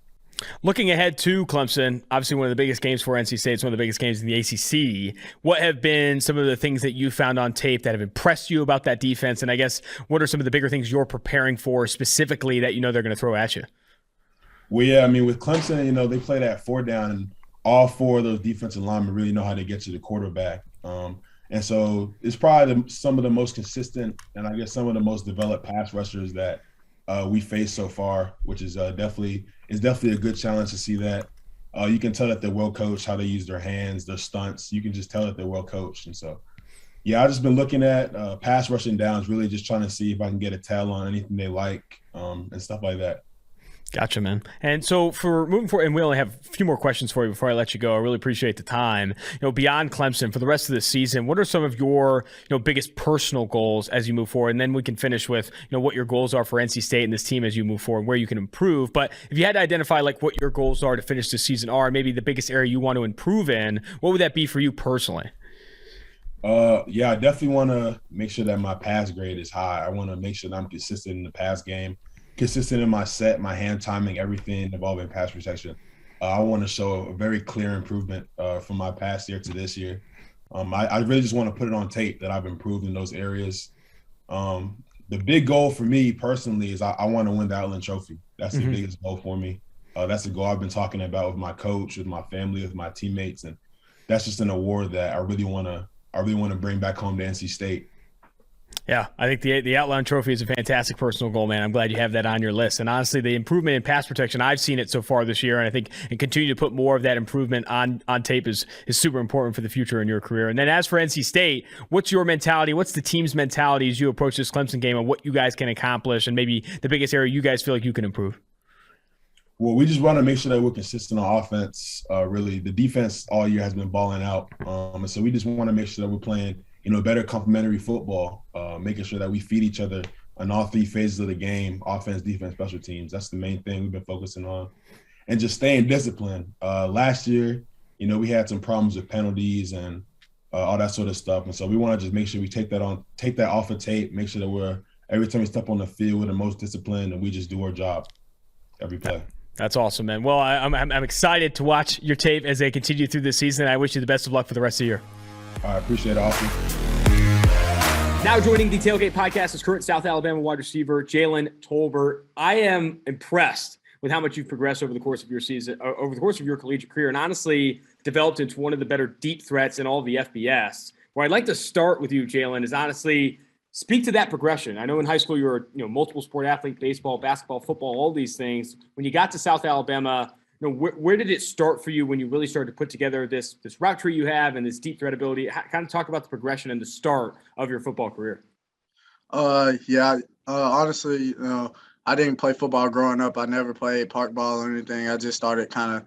Looking ahead to Clemson, obviously one of the biggest games for NC State. It's one of the biggest games in the ACC. What have been some of the things that you found on tape that have impressed you about that defense? And I guess what are some of the bigger things you're preparing for specifically that they're going to throw at you? Well, I mean, with Clemson, they play that 4 down, and all 4 of those defensive linemen really know how to get to the quarterback. And so it's probably some of the most consistent and I guess some of the most developed pass rushers that we faced so far, which is definitely a good challenge to see that. You can tell that they're well coached, how they use their hands, their stunts. You can just tell that they're well coached. And so, I've just been looking at pass rushing downs, really just trying to see if I can get a tell on anything they like and stuff like that. Gotcha, man. And so for moving forward, and we only have a few more questions for you before I let you go. I really appreciate the time. Beyond Clemson, for the rest of the season, what are some of your biggest personal goals as you move forward? And then we can finish with what your goals are for NC State and this team as you move forward, where you can improve. But if you had to identify like what your goals are to finish the season are, maybe the biggest area you want to improve in, what would that be for you personally? I definitely want to make sure that my pass grade is high. I want to make sure that I'm consistent in the pass game. Consistent in my set, my hand timing, everything involving pass protection. I want to show a very clear improvement from my past year to this year. I really just want to put it on tape that I've improved in those areas. The big goal for me personally is I want to win the Outland Trophy. That's the biggest goal for me. That's a goal I've been talking about with my coach, with my family, with my teammates, and that's just an award that I really want to bring back home to NC State. Yeah, I think the Outland Trophy is a fantastic personal goal, man. I'm glad you have that on your list. And honestly, the improvement in pass protection, I've seen it so far this year, and I think and continue to put more of that improvement on tape is super important for the future in your career. And then as for NC State, what's your mentality? What's the team's mentality as you approach this Clemson game and what you guys can accomplish and maybe the biggest area you guys feel like you can improve? Well, we just want to make sure that we're consistent on offense. Really, the defense all year has been balling out. And so we just want to make sure that we're playing better complementary football, making sure that we feed each other on all 3 phases of the game, offense, defense, special teams. That's the main thing we've been focusing on. And just staying disciplined. Last year, we had some problems with penalties and all that sort of stuff. And so we want to just make sure we take that off of tape, make sure that every time we step on the field, we're the most disciplined and we just do our job every play. That's awesome, man. Well, I'm excited to watch your tape as they continue through this season. I wish you the best of luck for the rest of the year. I appreciate it, Austin. Now joining the Tailgate Podcast is current South Alabama wide receiver Jalen Tolbert. I am impressed with how much you've progressed over the course of your season, over the course of your collegiate career, and honestly developed into one of the better deep threats in all of the FBS. Where I'd like to start with you, Jalen, is honestly speak to that progression. I know in high school you were multiple sport athlete, baseball, basketball, football, all these things. When you got to South Alabama, where did it start for you when you really started to put together this route tree you have and this deep threat ability? Kind of talk about the progression and the start of your football career. Honestly, I didn't play football growing up. I never played park ball or anything. I just started kind of,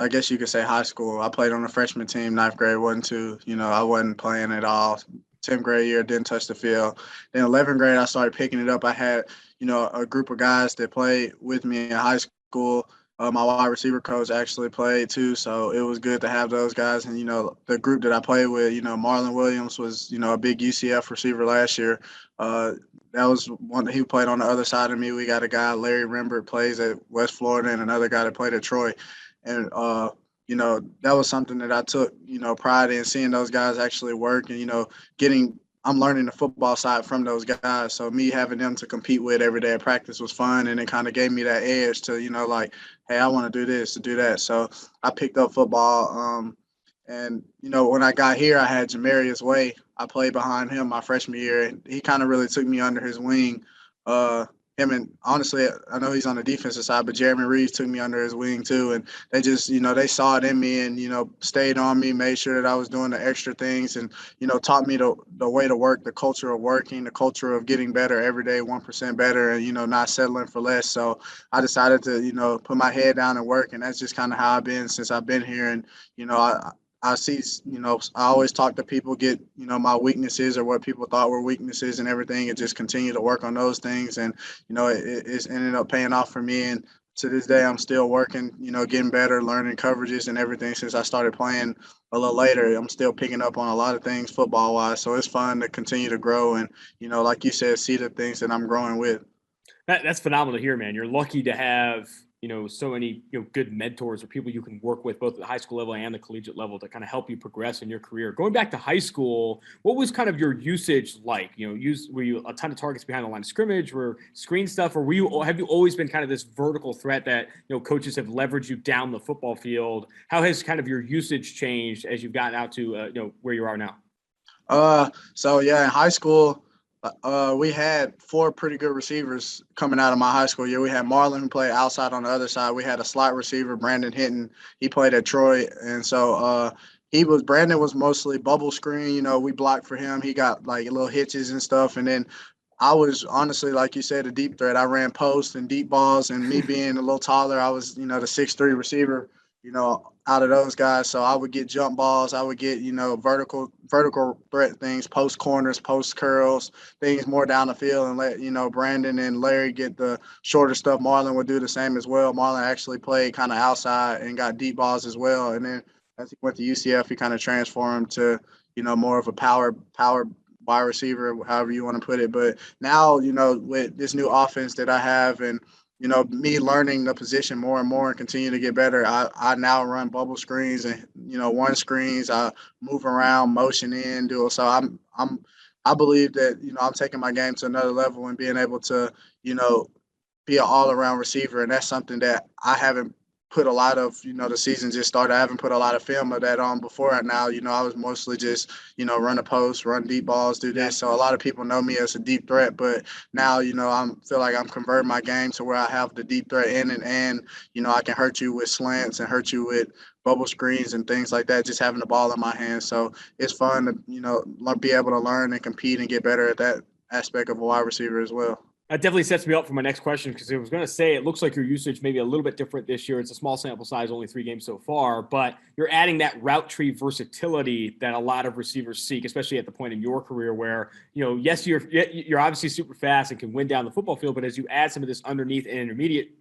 I guess you could say high school. I played on the freshman team, 9th grade, wasn't too, I wasn't playing at all. 10th grade year, didn't touch the field. Then 11th grade, I started picking it up. I had, a group of guys that played with me in high school. My wide receiver coach actually played too, so it was good to have those guys. And, the group that I played with, Marlon Williams was, a big UCF receiver last year. That was one that he played on the other side of me. We got a guy, Larry Rembert, plays at West Florida, and another guy that played at Troy. And, that was something that I took, pride in, seeing those guys actually work and, I'm learning the football side from those guys. So me having them to compete with every day at practice was fun, and it kind of gave me that edge to, hey, I want to do this, to do that. So I picked up football. And, when I got here, I had Jamarius Way. I played behind him my freshman year, and he kind of really took me under his wing. Him and honestly, I know he's on the defensive side, but Jeremy Reeves took me under his wing too. And they just, they saw it in me and, stayed on me, made sure that I was doing the extra things and, taught me the way to work, the culture of working, the culture of getting better every day, 1% better and, not settling for less. So I decided to, put my head down and work. And that's just kind of how I've been since I've been here. And, I see, I always talk to people, get, my weaknesses or what people thought were weaknesses and everything, and just continue to work on those things. And, it's ended up paying off for me. And to this day, I'm still working, getting better, learning coverages and everything since I started playing a little later. I'm still picking up on a lot of things football wise. So it's fun to continue to grow and, like you said, see the things that I'm growing with. That's phenomenal to hear, man. You're lucky to have, so many, good mentors or people you can work with both at the high school level and the collegiate level to kind of help you progress in your career. Going back to high school, what was kind of your usage like? Were you a ton of targets behind the line of scrimmage, were screen stuff, or have you always been kind of this vertical threat that, coaches have leveraged you down the football field? How has kind of your usage changed as you've gotten out to, where you are now? So yeah, in high school, we had 4 pretty good receivers coming out of my high school year. We had Marlon, who played outside on the other side. We had a slot receiver, Brandon Hinton. He played at Troy. And so Brandon was mostly bubble screen. We blocked for him. He got like little hitches and stuff. And then I was honestly, like you said, a deep threat. I ran post and deep balls, and me being a little taller, I was, the 6'3" receiver, out of those guys. So I would get jump balls. I would get, vertical threat things, post corners, post curls, things more down the field, and let, Brandon and Larry get the shorter stuff. Marlon would do the same as well. Marlon actually played kind of outside and got deep balls as well. And then as he went to UCF, he kind of transformed to, more of a power wide receiver, however you want to put it. But now, with this new offense that I have and, me learning the position more and more and continue to get better, I now run bubble screens and, one screens. I move around, motion in, do it. So I believe that, I'm taking my game to another level and being able to, be an all-around receiver. And that's something that I haven't put a lot of, the season just started. I haven't put a lot of film of that on before. And now, I was mostly just, run a post, run deep balls, do this. So a lot of people know me as a deep threat, but now, I feel like I'm converting my game to where I have the deep threat in and I can hurt you with slants and hurt you with bubble screens and things like that, just having the ball in my hands. So it's fun to, be able to learn and compete and get better at that aspect of a wide receiver as well. That definitely sets me up for my next question, because I was going to say it looks like your usage may be a little bit different this year. It's a small sample size, only 3 games so far, but you're adding that route tree versatility that a lot of receivers seek, especially at the point in your career where, yes, you're obviously super fast and can win down the football field, but as you add some of this underneath and intermediate,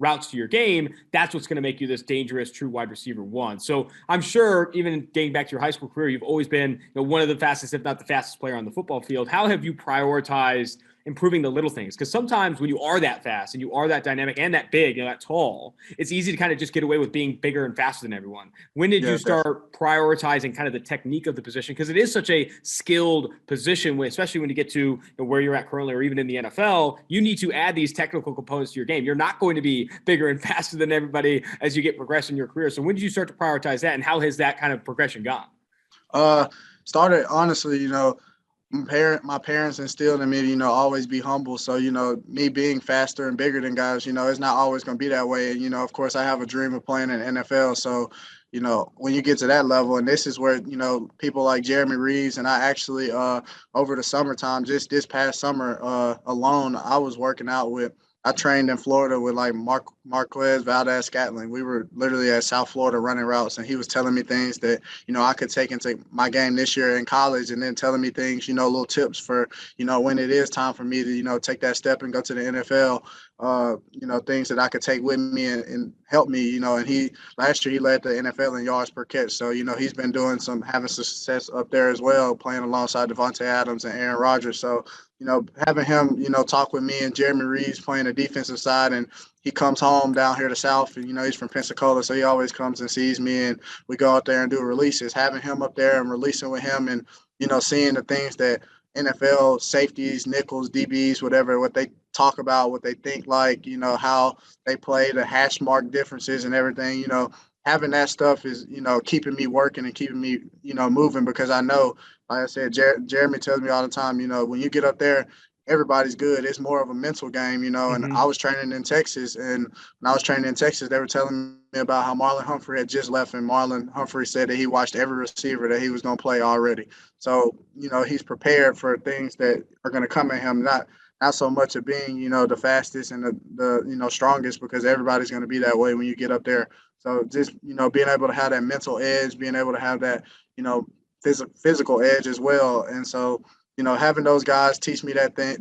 routes to your game, that's what's going to make you this dangerous true wide receiver one. So I'm sure even dating back to your high school career, you've always been one of the fastest, if not the fastest player on the football field. How have you prioritized improving the little things? Because sometimes when you are that fast and you are that dynamic and that big, that tall, it's easy to kind of just get away with being bigger and faster than everyone. When did you start prioritizing kind of the technique of the position? Because it is such a skilled position, especially when you get to where you're at currently or even in the NFL, you need to add these technical components to your game. You're not going to be bigger and faster than everybody as you get progress in your career. So when did you start to prioritize that, and how has that kind of progression gone? Started honestly, my parents instilled in me to, always be humble. So, me being faster and bigger than guys, it's not always going to be that way. And, of course, I have a dream of playing in the NFL. So, when you get to that level, and this is where, people like Jeremy Reeves, and I actually, over the summertime, just this past summer alone, I was working out with I trained in Florida with like Marquez Valdez-Scantling. We were literally at South Florida running routes, and he was telling me things that, I could take into my game this year in college, and then telling me things, little tips for, when it is time for me to, take that step and go to the NFL, things that I could take with me and help me, and last year he led the NFL in yards per catch. So, he's been having success up there as well, playing alongside Devontae Adams and Aaron Rodgers. So, having him, talk with me and Jeremy Reeves playing the defensive side, and he comes home down here to South, and, he's from Pensacola, so he always comes and sees me, and we go out there and do releases. Having him up there and releasing with him and, seeing the things that NFL safeties, nickels, DBs, whatever, what they talk about, what they think like, how they play, the hash mark differences and everything, having that stuff is, keeping me working and keeping me, moving, because I know, like I said, Jeremy tells me all the time, when you get up there, everybody's good. It's more of a mental game, and I was training in Texas, and when I was training in Texas, they were telling me about how Marlon Humphrey had just left, and Marlon Humphrey said that he watched every receiver that he was going to play already. So, he's prepared for things that are going to come at him, not so much of being, the fastest and the strongest, because everybody's going to be that way when you get up there. So just, being able to have that mental edge, being able to have that, physical edge as well. And so, having those guys teach me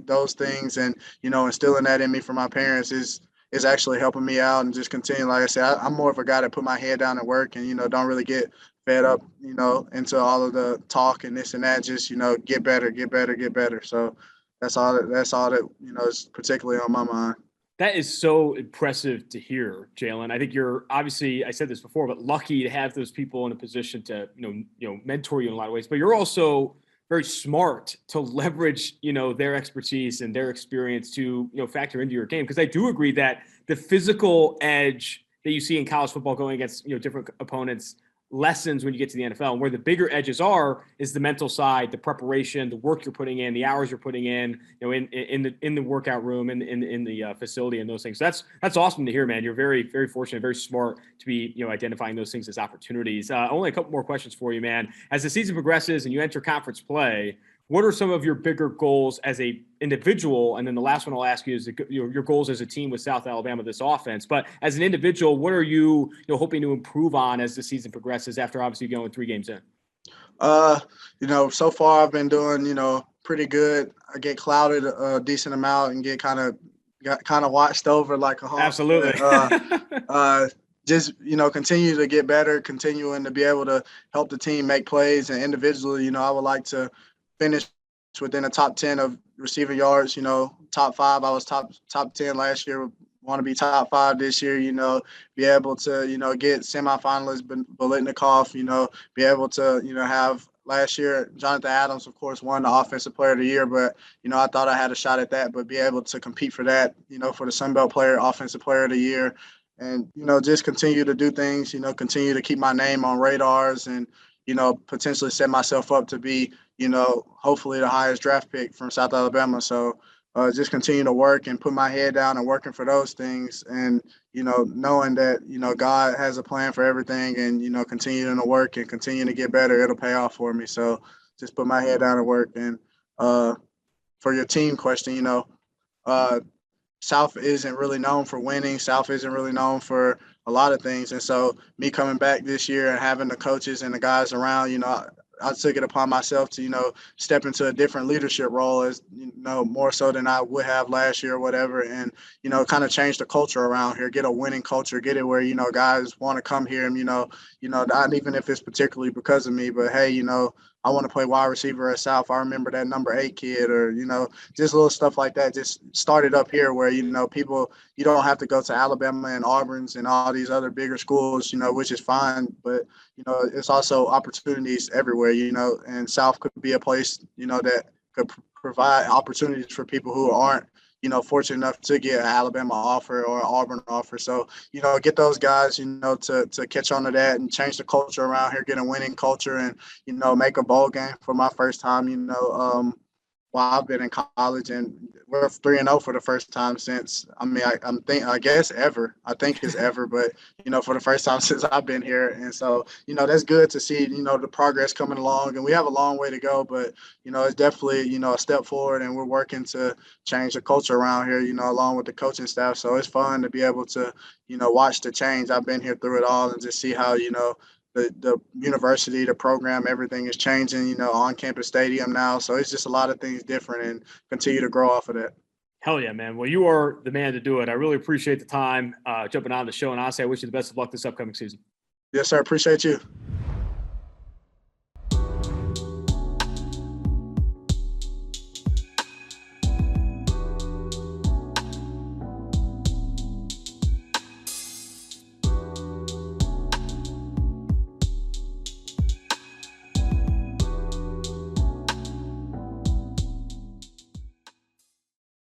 those things, and, instilling that in me from my parents is actually helping me out, and just continue. Like I said, I'm more of a guy that put my head down and work, and, don't really get fed up, into all of the talk and this and that. Just, get better, get better, get better. So that's all that, is particularly on my mind. That is so impressive to hear, Jalen. I think you're obviously, I said this before, but lucky to have those people in a position to, mentor you in a lot of ways. But you're also very smart to leverage, their expertise and their experience to, factor into your game. Because I do agree that the physical edge that you see in college football going against, different opponents lessens when you get to the NFL. And where the bigger edges are is the mental side, the preparation, the work you're putting in, the hours you're putting in, in the workout room, in the facility, and those things. So that's awesome to hear, man. You're very, very fortunate, very smart to be, identifying those things as opportunities. Only a couple more questions for you, man. As the season progresses and you enter conference play, what are some of your bigger goals as a individual? And then the last one I'll ask you is your goals as a team with South Alabama, this offense. But as an individual, what are you, hoping to improve on as the season progresses after obviously going 3 games in? So far I've been doing, pretty good. I get clouded a decent amount and get kind of watched over like a hawk. Absolutely. Just, continue to get better, continuing to be able to help the team make plays. And individually, I would like to finish within the top 10 of receiving yards, top 5. I was top 10 last year. Want to be top 5 this year, be able to, get semifinalist Biletnikoff, be able to, have last year, Jonathan Adams, of course, won the Offensive Player of the Year, but, I thought I had a shot at that, but be able to compete for that, for the Sun Belt Offensive Player of the Year, and, just continue to do things, continue to keep my name on radars and, potentially set myself up to be, hopefully the highest draft pick from South Alabama. So just continue to work and put my head down and working for those things, and, knowing that, God has a plan for everything, and, continuing to work and continuing to get better, it'll pay off for me. So just put my head down and work. And for your team question, South isn't really known for winning. South isn't really known for a lot of things. And so me coming back this year and having the coaches and the guys around, I took it upon myself to, step into a different leadership role, as, more so than I would have last year or whatever. And, kind of change the culture around here, get a winning culture, get it where, guys want to come here and, not even if it's particularly because of me, but hey, I want to play wide receiver at South. I remember that number 8 kid, or, just little stuff like that. Just started up here where, people, you don't have to go to Alabama and Auburn's and all these other bigger schools, which is fine. But, it's also opportunities everywhere, and South could be a place, that could provide opportunities for people who aren't, fortunate enough to get an Alabama offer or an Auburn offer. So, get those guys, to catch on to that and change the culture around here, get a winning culture, and, make a bowl game for my first time, while I've been in college, and we're 3-0 for the first time since, I guess ever. I think it's ever, but, for the first time since I've been here. And so, that's good to see, the progress coming along. And we have a long way to go, but, it's definitely, a step forward, and we're working to change the culture around here, along with the coaching staff. So it's fun to be able to, watch the change. I've been here through it all and just see how, the university, the program, everything is changing, on campus stadium now. So it's just a lot of things different, and continue to grow off of that. Hell yeah, man. Well, you are the man to do it. I really appreciate the time jumping on the show. And honestly, I wish you the best of luck this upcoming season. Yes, sir. Appreciate you.